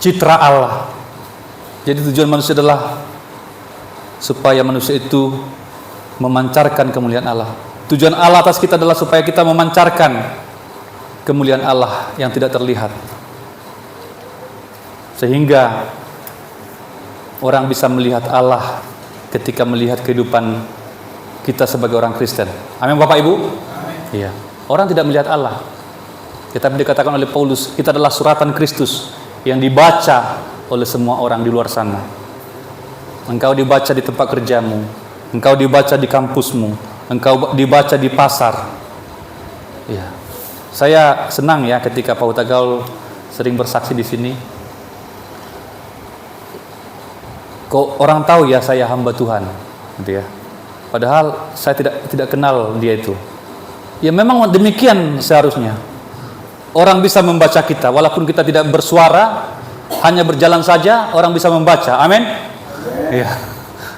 S1: citra Allah. Jadi tujuan manusia adalah supaya manusia itu memancarkan kemuliaan Allah. Tujuan Allah atas kita adalah supaya kita memancarkan kemuliaan Allah yang tidak terlihat, sehingga orang bisa melihat Allah ketika melihat kehidupan kita sebagai orang Kristen. Amin Bapak Ibu? Amin. Iya. Orang tidak melihat Allah, tetapi dikatakan oleh Paulus, kita adalah suratan Kristus yang dibaca oleh semua orang di luar sana. Engkau dibaca di tempat kerjamu, engkau dibaca di kampusmu, engkau dibaca di pasar. Ya. Saya senang ya ketika Pak Utagaul sering bersaksi di sini. Kok orang tahu ya saya hamba Tuhan, gitu ya. Padahal saya tidak kenal dia itu. Ya memang demikian seharusnya. Orang bisa membaca kita walaupun kita tidak bersuara, hanya berjalan saja orang bisa membaca. Amin. Iya.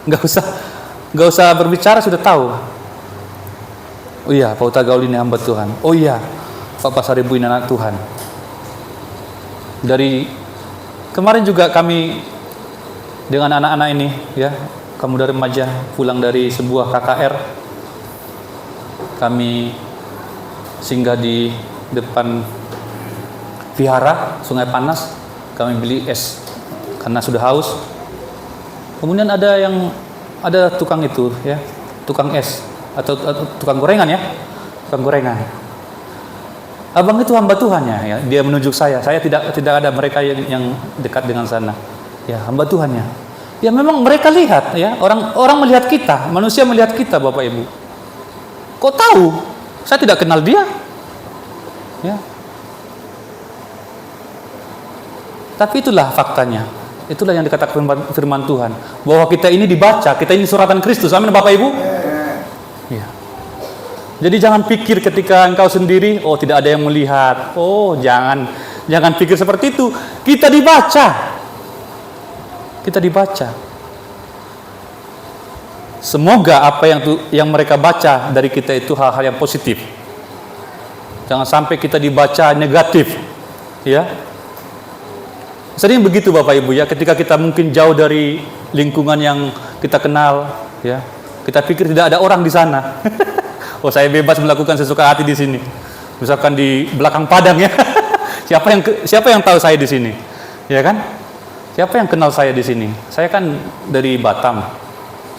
S1: Enggak usah berbicara sudah tahu. Oh iya, Pak Utagaul ini hamba Tuhan. Oh iya, Pak Pasaribu ini anak Tuhan. Dari kemarin juga kami dengan anak-anak ini, ya, kamu dari remaja pulang dari sebuah KKR, kami singgah di depan vihara Sungai Panas, kami beli es karena sudah haus. Kemudian ada tukang itu, ya, tukang es atau tukang gorengan, ya, tukang gorengan. Abang itu hamba Tuhan ya, dia menunjuk saya tidak ada mereka yang dekat dengan sana. Ya, hamba Tuhannya. Ya memang mereka lihat, ya, orang melihat kita, manusia melihat kita, Bapak Ibu. Kok tahu? Saya tidak kenal dia. Ya. Tapi itulah faktanya. Itulah yang dikatakan firman Tuhan, bahwa kita ini dibaca, kita ini suratan Kristus. Amin Bapak Ibu. Ya. Jadi jangan pikir ketika engkau sendiri, oh tidak ada yang melihat. Oh, jangan pikir seperti itu. Kita dibaca. Kita dibaca. Semoga apa yang mereka baca dari kita itu hal-hal yang positif. Jangan sampai kita dibaca negatif, ya. Sering begitu Bapak Ibu, ya, ketika kita mungkin jauh dari lingkungan yang kita kenal, ya. Kita pikir tidak ada orang di sana. Oh, saya bebas melakukan sesuka hati di sini. Misalkan di belakang padang, ya. Siapa yang tahu saya di sini? Ya kan? Siapa yang kenal saya di sini? Saya kan dari Batam.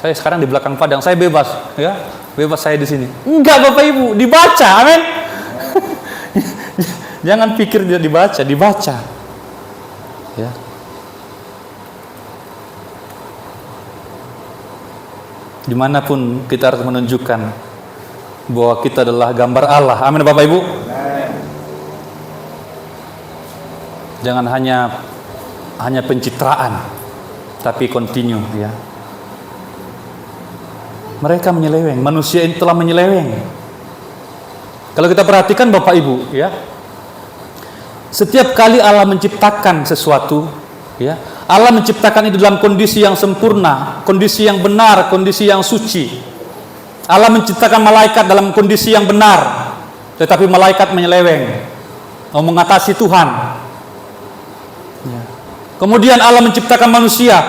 S1: Saya sekarang di belakang padang. Saya bebas, ya. bebas saya di sini. Enggak Bapak Ibu, dibaca, amin. Jangan pikir dia dibaca. Ya. Dimanapun kita harus menunjukkan bahwa kita adalah gambar Allah, amin Bapak Ibu. Jangan hanya pencitraan, tapi continue, ya. Mereka menyeleweng, manusia ini telah menyeleweng. Kalau kita perhatikan Bapak Ibu, ya, setiap kali Allah menciptakan sesuatu, ya, Allah menciptakan itu dalam kondisi yang sempurna, kondisi yang benar, kondisi yang suci. Allah menciptakan malaikat dalam kondisi yang benar, tetapi malaikat menyeleweng, mau mengatasi Tuhan. Ya. Kemudian Allah menciptakan manusia.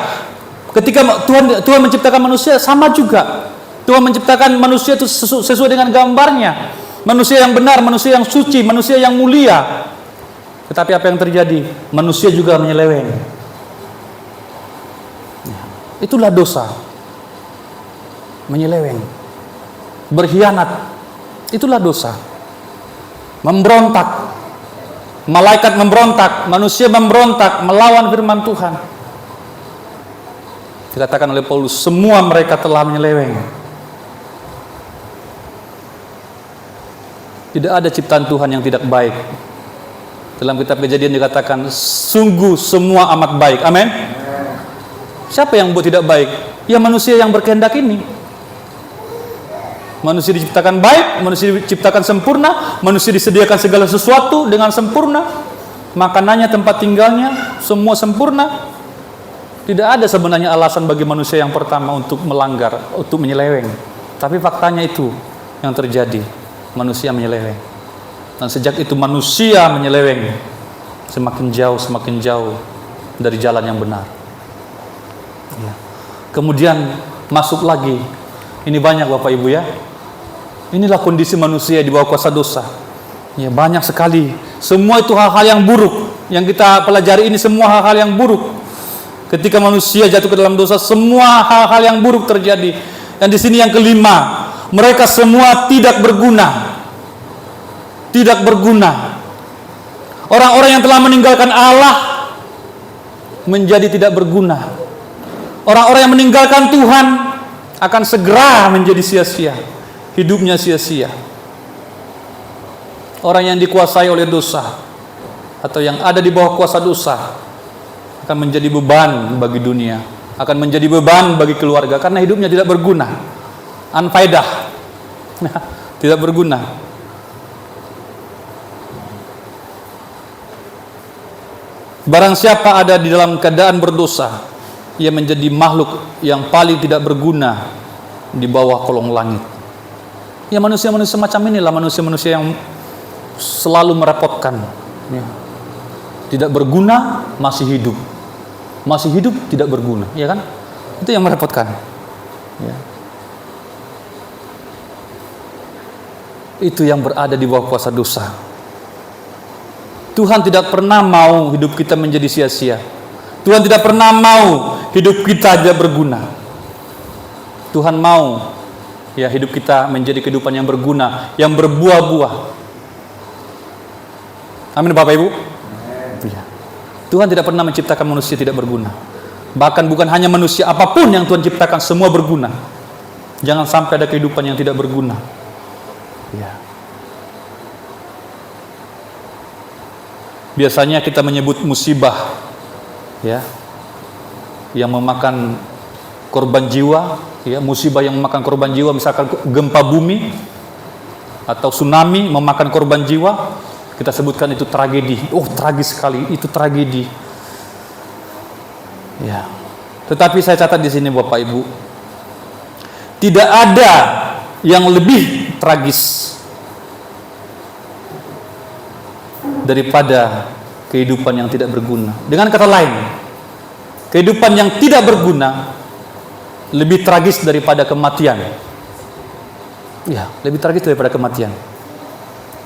S1: Ketika Tuhan menciptakan manusia, sama juga. Tuhan menciptakan manusia itu sesuai dengan gambarnya. Manusia yang benar, manusia yang suci, manusia yang mulia. Tetapi apa yang terjadi? Manusia juga menyeleweng. Itulah dosa. Menyeleweng. Berkhianat. Itulah dosa. Memberontak. Malaikat memberontak, manusia memberontak melawan firman Tuhan. Dikatakan oleh Paulus, semua mereka telah menyeleweng. Tidak ada ciptaan Tuhan yang tidak baik. Dalam kitab Kejadian dikatakan, sungguh semua amat baik. Amin. Siapa yang buat tidak baik? Ya manusia yang berkehendak ini. Manusia diciptakan baik, manusia diciptakan sempurna, manusia disediakan segala sesuatu dengan sempurna. Makanannya, tempat tinggalnya, semua sempurna. Tidak ada sebenarnya alasan bagi manusia yang pertama untuk melanggar, untuk menyeleweng. Tapi faktanya itu yang terjadi. Manusia menyeleweng. Dan sejak itu manusia menyeleweng semakin jauh dari jalan yang benar. Ya. Kemudian masuk lagi. Ini banyak Bapak Ibu, ya. Inilah kondisi manusia di bawah kuasa dosa. Ya, banyak sekali. Semua itu hal-hal yang buruk. Yang kita pelajari ini semua hal-hal yang buruk. Ketika manusia jatuh ke dalam dosa, semua hal-hal yang buruk terjadi. Dan di sini yang kelima, mereka semua tidak berguna. Tidak berguna. Orang-orang yang telah meninggalkan Allah menjadi tidak berguna. Orang-orang yang meninggalkan Tuhan akan segera menjadi sia-sia. Hidupnya sia-sia. Orang yang dikuasai oleh dosa atau yang ada di bawah kuasa dosa akan menjadi beban bagi dunia, akan menjadi beban bagi keluarga karena hidupnya tidak berguna. Anfaedah. Tidak berguna. Barang siapa ada di dalam keadaan berdosa, ia menjadi makhluk yang paling tidak berguna di bawah kolong langit. Ya, manusia-manusia macam inilah manusia-manusia yang selalu merepotkan. Ya. Tidak berguna, masih hidup. Masih hidup, tidak berguna. Ya kan? Itu yang merepotkan. Ya. Itu yang berada di bawah kuasa dosa. Tuhan tidak pernah mau hidup kita menjadi sia-sia. Tuhan tidak pernah mau hidup kita tidak berguna. Tuhan mau ya hidup kita menjadi kehidupan yang berguna, yang berbuah-buah. Amin Bapak Ibu. Ya. Tuhan tidak pernah menciptakan manusia tidak berguna. Bahkan bukan hanya manusia, apapun yang Tuhan ciptakan semua berguna. Jangan sampai ada kehidupan yang tidak berguna. Ya. Biasanya kita menyebut musibah, ya, yang memakan korban jiwa, ya, musibah yang memakan korban jiwa, misalkan gempa bumi atau tsunami memakan korban jiwa, kita sebutkan itu tragedi. Oh, tragis sekali, itu tragedi. Ya. Tetapi saya catat di sini Bapak Ibu, tidak ada yang lebih tragis daripada kehidupan yang tidak berguna. Dengan kata lain, kehidupan yang tidak berguna lebih tragis daripada kematian. Ya, lebih tragis daripada kematian.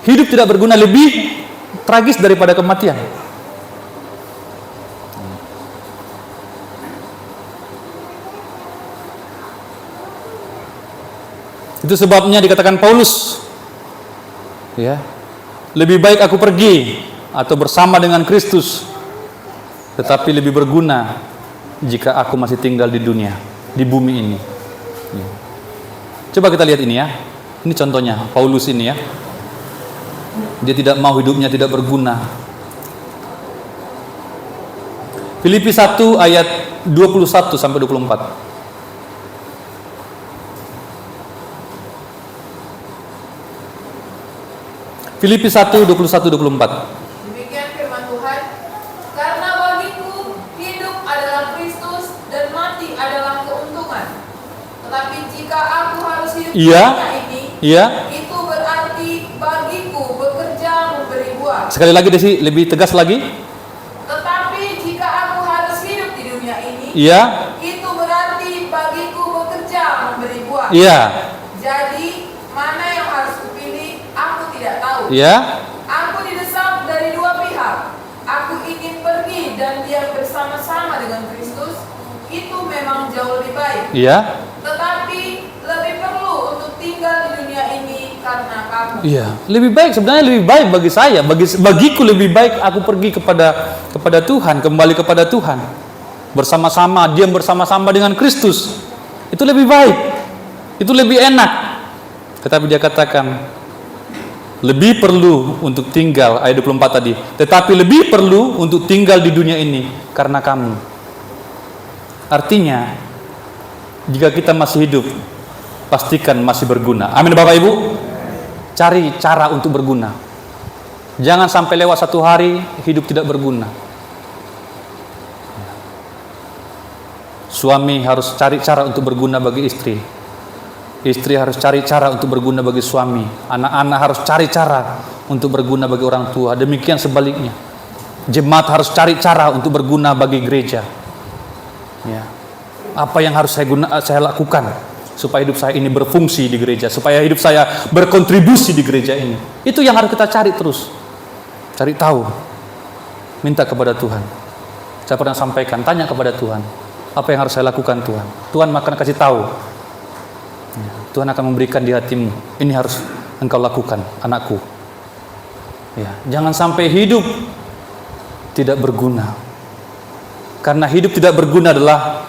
S1: Hidup tidak berguna lebih tragis daripada kematian. Itu sebabnya dikatakan Paulus, ya, lebih baik aku pergi atau bersama dengan Kristus, tetapi lebih berguna jika aku masih tinggal di dunia, di bumi ini. Ya. Coba kita lihat ini ya. Ini contohnya Paulus ini ya. Dia tidak mau hidupnya tidak berguna. Filipi 1 ayat 21 sampai 24. Filipi 1 21-24.
S2: Demikian firman Tuhan, karena bagiku hidup adalah Kristus dan mati adalah keuntungan. Tetapi jika aku harus hidup di
S1: Iya.
S2: dunia ini,
S1: Iya.
S2: itu berarti bagiku bekerja memberi buah.
S1: Sekali lagi Desi, lebih tegas lagi.
S2: Tetapi jika aku harus hidup di dunia ini,
S1: Iya.
S2: itu berarti bagiku bekerja memberi buah.
S1: Iya.
S2: Jadi mana yang harus kupilih, aku tidak tahu.
S1: Iya.
S2: Aku didesak dari dua pihak. Aku ingin pergi dan diam bersama-sama dengan Kristus. Itu memang jauh lebih baik.
S1: Iya.
S2: Tetapi lebih perlu untuk tinggal di dunia ini karena kamu.
S1: Iya, lebih baik sebenarnya lebih baik bagi saya, bagiku lebih baik aku pergi kepada Tuhan, kembali kepada Tuhan. Bersama-sama, diam bersama-sama dengan Kristus. Itu lebih baik. Itu lebih enak. Tetapi dia katakan lebih perlu untuk tinggal, ayat 24 tadi. Tetapi lebih perlu untuk tinggal di dunia ini karena kamu. Artinya, jika kita masih hidup, pastikan masih berguna. Amin Bapak Ibu. Cari cara untuk berguna. Jangan sampai lewat satu hari hidup tidak berguna. Suami harus cari cara untuk berguna bagi istri. Istri harus cari cara untuk berguna bagi suami. Anak-anak harus cari cara untuk berguna bagi orang tua. Demikian sebaliknya. Jemaat harus cari cara untuk berguna bagi gereja. Ya. Apa yang harus saya lakukan supaya hidup saya ini berfungsi di gereja, supaya hidup saya berkontribusi di gereja ini. Itu yang harus kita cari terus. Cari tahu. Minta kepada Tuhan. Saya pernah sampaikan, tanya kepada Tuhan, apa yang harus saya lakukan Tuhan? Tuhan akan kasih tahu. Ya, Tuhan akan memberikan di hatimu, ini harus engkau lakukan, anakku. Ya, jangan sampai hidup tidak berguna. Karena hidup tidak berguna adalah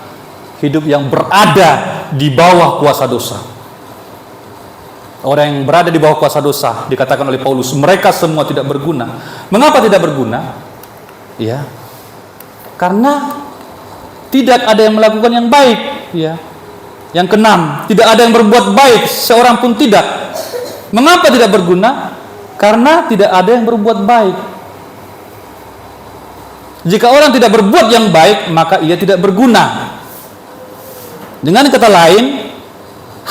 S1: hidup yang berada di bawah kuasa dosa. Orang yang berada di bawah kuasa dosa, dikatakan oleh Paulus, mereka semua tidak berguna. Mengapa tidak berguna? Ya, karena tidak ada yang melakukan yang baik. Ya. Yang keenam, tidak ada yang berbuat baik, seorang pun tidak. Mengapa tidak berguna? Karena tidak ada yang berbuat baik. Jika orang tidak berbuat yang baik, maka ia tidak berguna. Dengan kata lain,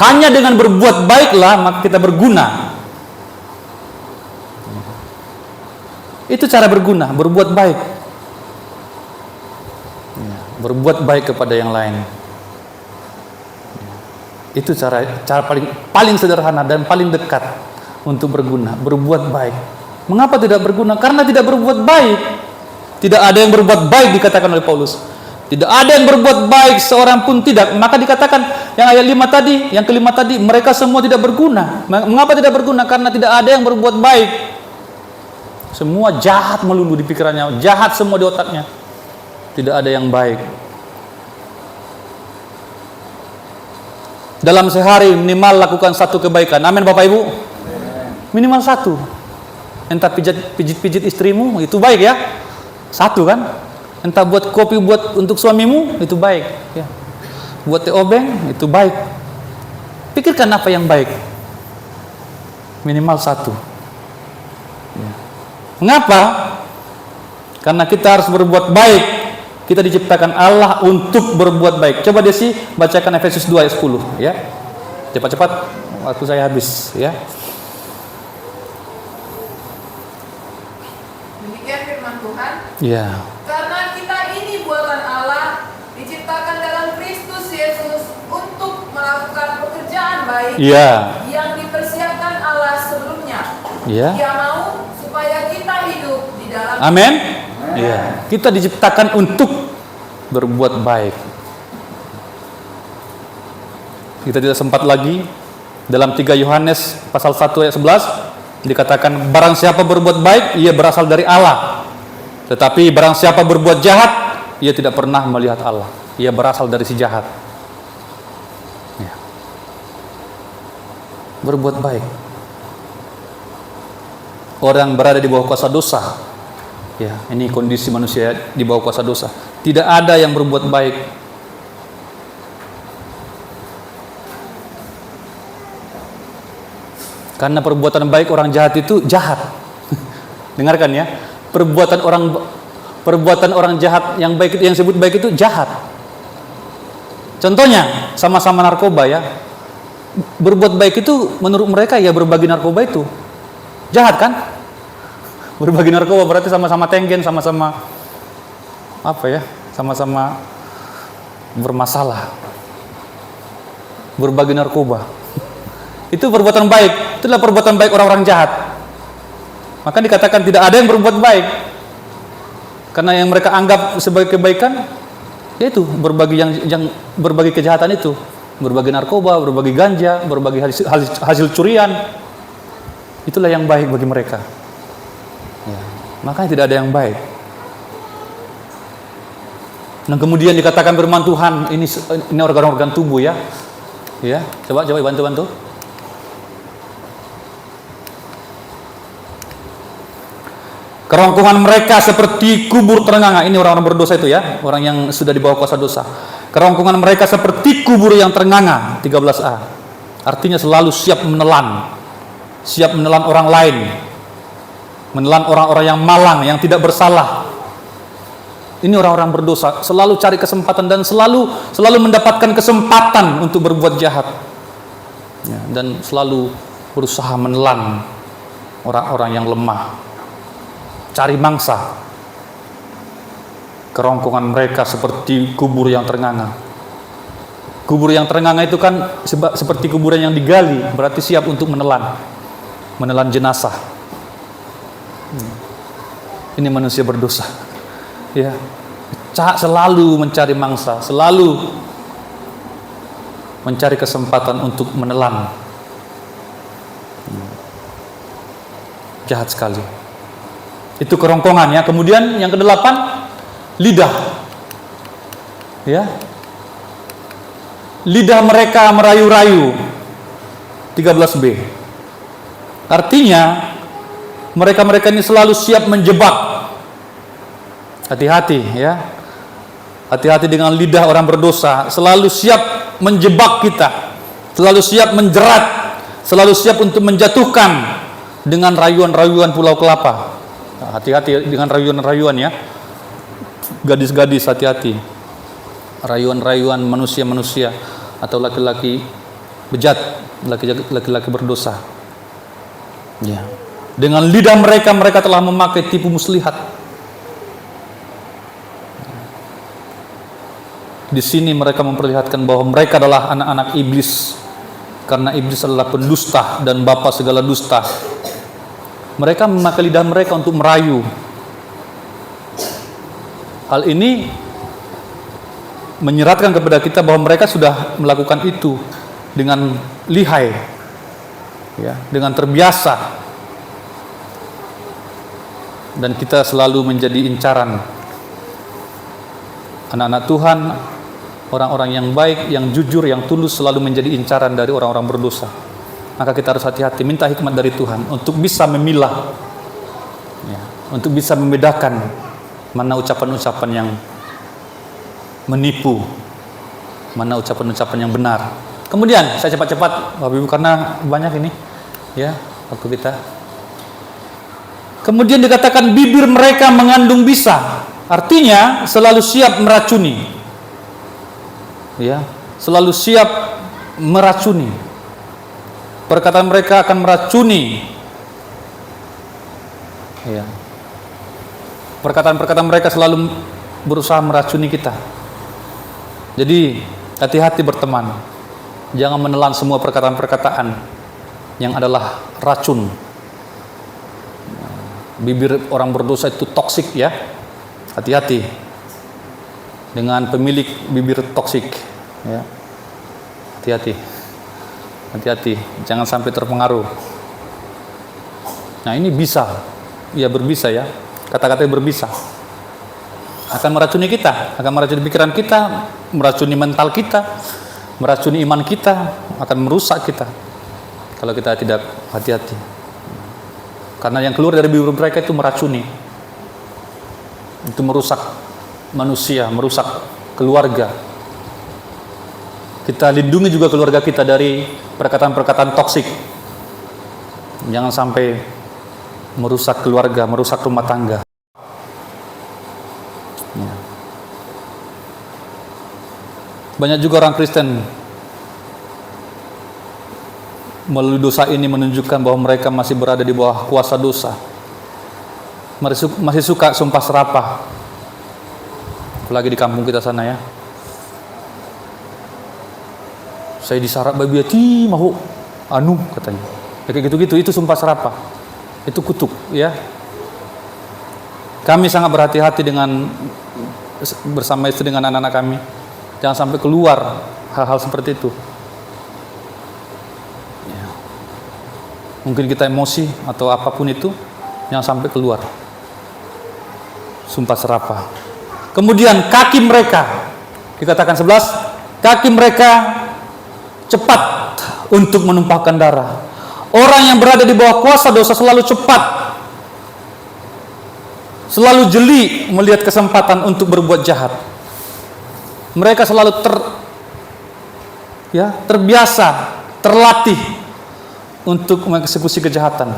S1: hanya dengan berbuat baiklah maka kita berguna. Itu cara berguna, berbuat baik. Berbuat baik kepada yang lain. Itu cara paling sederhana dan paling dekat untuk berguna, berbuat baik. Mengapa tidak berguna? Karena tidak berbuat baik. Tidak ada yang berbuat baik, dikatakan oleh Paulus. Tidak ada yang berbuat baik, seorang pun tidak. Maka dikatakan yang ayat 5 tadi, yang kelima tadi, mereka semua tidak berguna. Mengapa tidak berguna? Karena tidak ada yang berbuat baik. Semua jahat melulu di pikirannya, jahat semua di otaknya. Tidak ada yang baik. Dalam sehari minimal lakukan satu kebaikan. Amin Bapak Ibu. Minimal satu. Entah pijit-pijit istrimu, itu baik ya. Satu kan. Entah buat kopi buat untuk suamimu, itu baik ya. Buat teh obeng, itu baik. Pikirkan apa yang baik. Minimal satu ya. Mengapa? Karena kita harus berbuat baik. Kita diciptakan Allah untuk berbuat baik. Coba Desi bacakan Efesus 2 ayat 10 ya. Cepat-cepat, waktu saya habis ya.
S2: Demikian firman Tuhan.
S1: Ya.
S2: Karena kita ini buatan Allah, diciptakan dalam Kristus Yesus untuk melakukan pekerjaan baik
S1: Ya.
S2: yang dipersiapkan Allah sebelumnya.
S1: Ya.
S2: Dia mau supaya kita hidup di dalam.
S1: Amin. Ya. Kita diciptakan untuk berbuat baik. Kita tidak sempat lagi Dalam 3 Yohanes pasal 1 ayat 11 dikatakan, barang siapa berbuat baik, ia berasal dari Allah. Tetapi barang siapa berbuat jahat, ia tidak pernah melihat Allah. Ia berasal dari si jahat. Ya. Berbuat baik. Orang berada di bawah kuasa dosa. Ya, ini kondisi manusia di bawah kuasa dosa. Tidak ada yang berbuat baik. Karena perbuatan baik orang jahat itu jahat. Dengarkan ya, perbuatan orang jahat yang baik itu, yang disebut baik itu jahat. Contohnya sama-sama narkoba ya. Berbuat baik itu menurut mereka ya berbagi narkoba itu jahat kan? Berbagi narkoba berarti sama-sama tenggen, sama-sama apa ya? Sama-sama bermasalah. Berbagi narkoba. Itu perbuatan baik. Itulah perbuatan baik orang-orang jahat. Maka dikatakan tidak ada yang berbuat baik. Karena yang mereka anggap sebagai kebaikan yaitu berbagi yang berbagi kejahatan itu, berbagi narkoba, berbagi ganja, berbagi hasil curian. Itulah yang baik bagi mereka. Ya, makanya tidak ada yang baik. Dan kemudian dikatakan firman Tuhan, ini organ-organ tubuh ya. Ya, coba bantu. Kerongkongan mereka seperti kubur terenganga. Ini orang-orang berdosa itu ya, orang yang sudah di bawah kuasa dosa. Kerongkongan mereka seperti kubur yang terenganga, 13a. Artinya selalu siap menelan orang lain, menelan orang-orang yang malang, yang tidak bersalah. Ini orang-orang berdosa, selalu cari kesempatan dan selalu mendapatkan kesempatan untuk berbuat jahat, ya, dan selalu berusaha menelan orang-orang yang lemah. Cari mangsa. Kerongkongan mereka seperti kubur yang terenganga. Kubur yang terenganga itu kan seperti kuburan yang digali, berarti siap untuk menelan jenazah. Ini manusia berdosa. Ya, selalu mencari mangsa, selalu mencari kesempatan untuk menelan. Jahat sekali. Itu kerongkongan ya. Kemudian yang ke-8, lidah. Ya. Lidah mereka merayu-rayu. 13b. Artinya mereka ini selalu siap menjebak. Hati-hati ya. Hati-hati dengan lidah orang berdosa, selalu siap menjebak kita. Selalu siap menjerat, selalu siap untuk menjatuhkan dengan rayuan-rayuan pulau kelapa. Hati-hati dengan rayuan-rayuan ya. Gadis-gadis hati-hati. Rayuan-rayuan manusia-manusia atau laki-laki bejat, laki-laki berdosa. Ya. Dengan lidah mereka telah memakai tipu muslihat. Di sini mereka memperlihatkan bahwa mereka adalah anak-anak iblis. Karena iblis adalah pendusta dan bapa segala dusta. Mereka memakai lidah mereka untuk merayu. Hal ini menyeratkan kepada kita bahwa mereka sudah melakukan itu dengan lihai, ya, dengan terbiasa. Dan kita selalu menjadi incaran. Anak-anak Tuhan, orang-orang yang baik, yang jujur, yang tulus selalu menjadi incaran dari orang-orang berdosa. Maka kita harus hati-hati, minta hikmat dari Tuhan untuk bisa memilah, ya, untuk bisa membedakan mana ucapan-ucapan yang menipu, mana ucapan-ucapan yang benar. Kemudian saya cepat-cepat Bapak Ibu karena banyak ini ya waktu kita. Kemudian dikatakan bibir mereka mengandung bisa, artinya selalu siap meracuni, ya, selalu siap meracuni. Perkataan mereka akan meracuni, ya. Perkataan-perkataan mereka selalu berusaha meracuni kita. Jadi hati-hati berteman. Jangan menelan semua perkataan-perkataan yang adalah racun. Bibir orang berdosa itu toksik ya. Hati-hati dengan pemilik bibir toksik ya. Hati-hati. Hati-hati, jangan sampai terpengaruh. Nah ini bisa, ya berbisa ya, kata-katanya berbisa. Akan meracuni kita, akan meracuni pikiran kita, meracuni mental kita, meracuni iman kita, akan merusak kita kalau kita tidak hati-hati. Karena yang keluar dari bibir mereka itu meracuni, itu merusak manusia, merusak keluarga. Kita lindungi juga keluarga kita dari perkataan-perkataan toksik. Jangan sampai merusak keluarga, merusak rumah tangga. Ya. Banyak juga orang Kristen melalui dosa ini menunjukkan bahwa mereka masih berada di bawah kuasa dosa. Masih suka sumpah serapah. Apalagi di kampung kita sana ya. Saya disarap babi ti mau anu katanya. Ya, kayak gitu-gitu itu sumpah serapah. Itu kutuk ya. Kami sangat berhati-hati dengan bersama istri dengan anak-anak kami. Jangan sampai keluar hal-hal seperti itu. Ya. Mungkin kita emosi atau apapun itu, jangan sampai keluar. Sumpah serapah. Kemudian kaki mereka, dikatakan 11, kaki mereka cepat untuk menumpahkan darah. Orang yang berada di bawah kuasa dosa selalu cepat, selalu jeli melihat kesempatan untuk berbuat jahat. Mereka selalu terbiasa, terlatih untuk mengeksekusi kejahatan.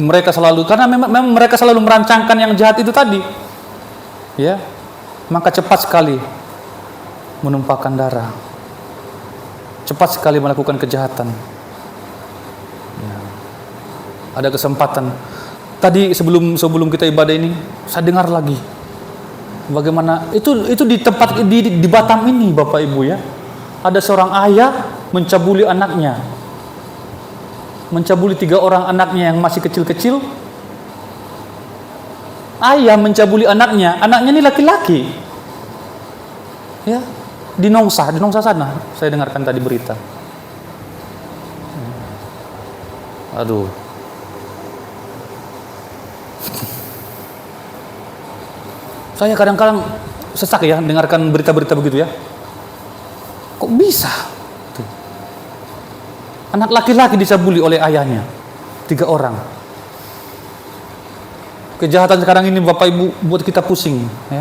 S1: Mereka selalu, karena memang mereka selalu merancangkan yang jahat itu tadi, ya, maka cepat sekali menumpahkan darah, cepat sekali melakukan kejahatan. Ya. Ada kesempatan. Tadi sebelum kita ibadah ini, saya dengar lagi bagaimana itu di tempat di Batam ini, Bapak Ibu ya, ada seorang ayah mencabuli anaknya, mencabuli 3 orang anaknya yang masih kecil-kecil. Ayah mencabuli anaknya ini laki-laki, ya. Di Nongsa sana saya dengarkan tadi berita. Aduh. Saya kadang-kadang sesak ya dengarkan berita-berita begitu ya. Kok bisa? Tuh. Anak laki-laki dicabuli oleh ayahnya, 3 orang. Kejahatan sekarang ini Bapak Ibu buat kita pusing ya.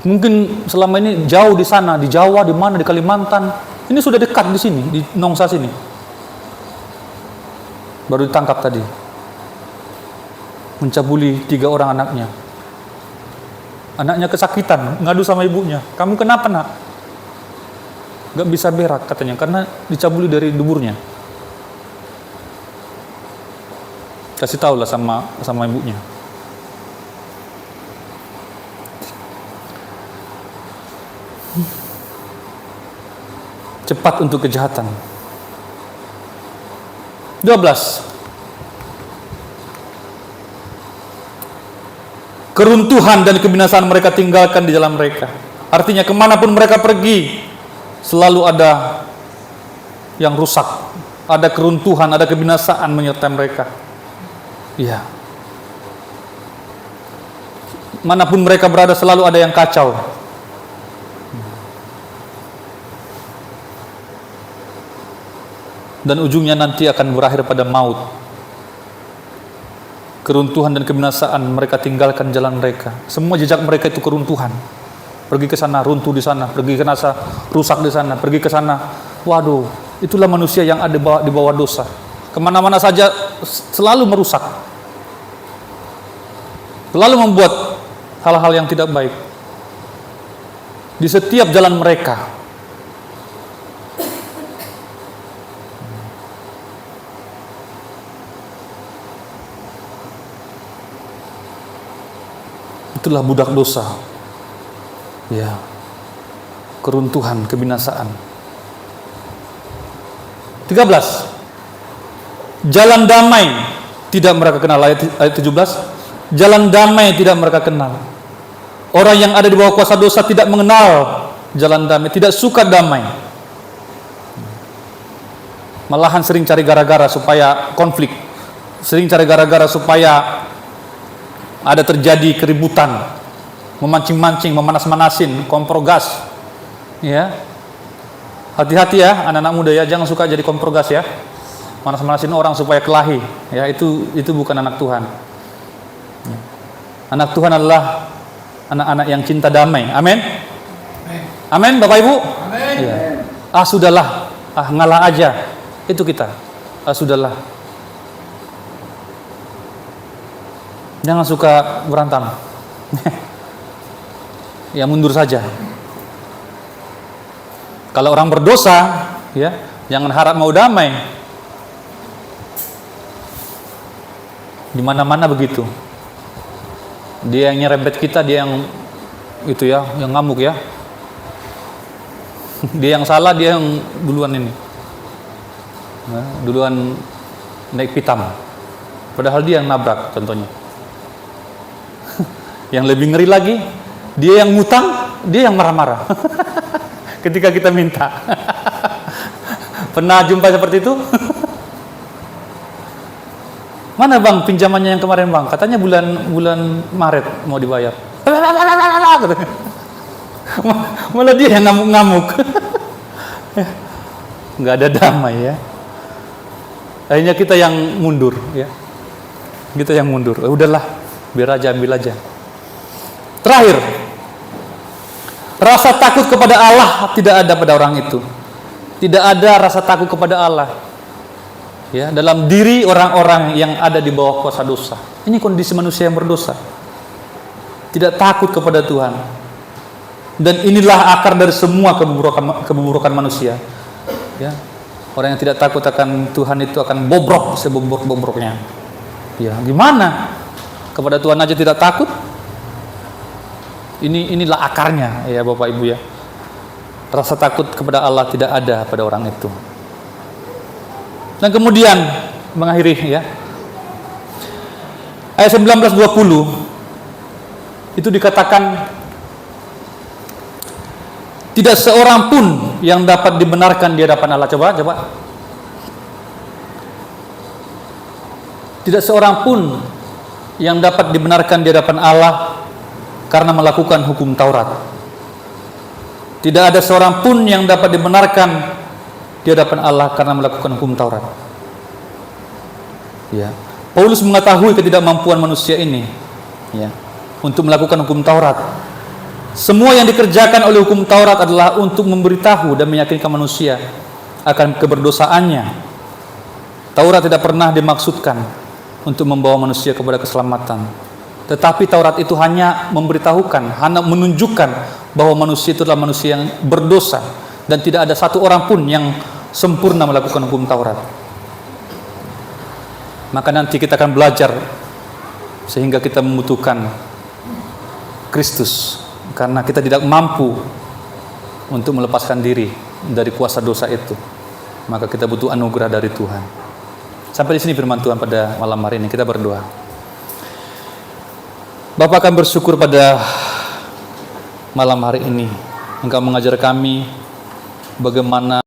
S1: Mungkin selama ini jauh di sana, di Jawa, di mana, di Kalimantan. Ini sudah dekat di sini, di Nongsa sini. Baru ditangkap tadi. Mencabuli 3 orang anaknya. Anaknya kesakitan, ngadu sama ibunya. Kamu kenapa nak? Gak bisa berak katanya, karena dicabuli dari duburnya. Kasih tahu lah sama ibunya. Cepat untuk kejahatan. 12. Keruntuhan dan kebinasaan mereka tinggalkan di jalan mereka. Artinya kemanapun mereka pergi, selalu ada yang rusak, ada keruntuhan, ada kebinasaan menyertai mereka. Iya. Manapun mereka berada selalu ada yang kacau. Dan ujungnya nanti akan berakhir pada maut. Keruntuhan dan kebinasaan mereka tinggalkan jalan mereka. Semua jejak mereka itu keruntuhan. Pergi ke sana, runtuh di sana. Pergi ke sana, rusak di sana. Pergi ke sana. Waduh, itulah manusia yang ada di bawah dosa. Kemana-mana saja selalu merusak. Selalu membuat hal-hal yang tidak baik. Di setiap jalan mereka. Itulah budak dosa. Ya. Keruntuhan, kebinasaan. 13. Jalan damai tidak mereka kenal. Ayat 17. Jalan damai tidak mereka kenal. Orang yang ada di bawah kuasa dosa tidak mengenal jalan damai, tidak suka damai. Malahan sering cari gara-gara supaya konflik, sering cari gara-gara supaya ada terjadi keributan, memancing-mancing, memanas-manasin, kompor gas. Ya. Hati-hati ya anak-anak muda ya, jangan suka jadi kompor gas ya. Manas-manasin orang supaya kelahi, ya itu bukan anak Tuhan. Anak Tuhan adalah anak-anak yang cinta damai. Amin. Amin, Bapak Ibu.
S2: Amin.
S1: Ya. Sudahlah, ngalah aja. Itu kita. Sudahlah. Jangan suka berantem. Ya mundur saja. Kalau orang berdosa, ya jangan harap mau damai. Di mana-mana begitu. Dia yang nyerempet kita, dia yang itu ya, yang ngamuk ya. Dia yang salah, dia yang duluan ini. Nah, duluan naik pitam. Padahal dia yang nabrak contohnya. Yang lebih ngeri lagi, dia yang ngutang, dia yang marah-marah. Ketika kita minta. Pernah jumpa seperti itu? Mana bang pinjamannya yang kemarin bang? Katanya bulan Maret mau dibayar. Malah dia yang ngamuk-ngamuk. Nggak ada damai ya. Akhirnya kita yang mundur ya. Kita yang mundur. Udahlah, biar aja, ambil aja. Terakhir, rasa takut kepada Allah tidak ada pada orang itu. Tidak ada rasa takut kepada Allah. Ya, dalam diri orang-orang yang ada di bawah kuasa dosa. Ini kondisi manusia yang berdosa. Tidak takut kepada Tuhan. Dan inilah akar dari semua keburukan manusia. Ya. Orang yang tidak takut akan Tuhan itu akan bobrok sebobrok-bobroknya. Ya, gimana? Kepada Tuhan aja tidak takut? Inilah akarnya ya Bapak Ibu ya. Rasa takut kepada Allah tidak ada pada orang itu. Dan kemudian mengakhiri ya. Ayat 19-20 itu dikatakan tidak seorang pun yang dapat dibenarkan di hadapan Allah. Coba. Tidak seorang pun yang dapat dibenarkan di hadapan Allah karena melakukan hukum Taurat. Tidak ada seorang pun yang dapat dibenarkan di hadapan Allah karena melakukan hukum Taurat. Ya. Paulus mengetahui ketidakmampuan manusia ini ya, untuk melakukan hukum Taurat. Semua yang dikerjakan oleh hukum Taurat adalah untuk memberitahu dan meyakinkan manusia akan keberdosaannya. Taurat tidak pernah dimaksudkan untuk membawa manusia kepada keselamatan. Tetapi Taurat itu hanya memberitahukan, hanya menunjukkan bahwa manusia itu adalah manusia yang berdosa dan tidak ada satu orang pun yang sempurna melakukan hukum Taurat. Maka nanti kita akan belajar sehingga kita membutuhkan Kristus karena kita tidak mampu untuk melepaskan diri dari kuasa dosa itu. Maka kita butuh anugerah dari Tuhan. Sampai di sini firman Tuhan pada malam hari ini. Kita berdoa. Bapa, akan bersyukur pada malam hari ini Engkau mengajar kami bagaimana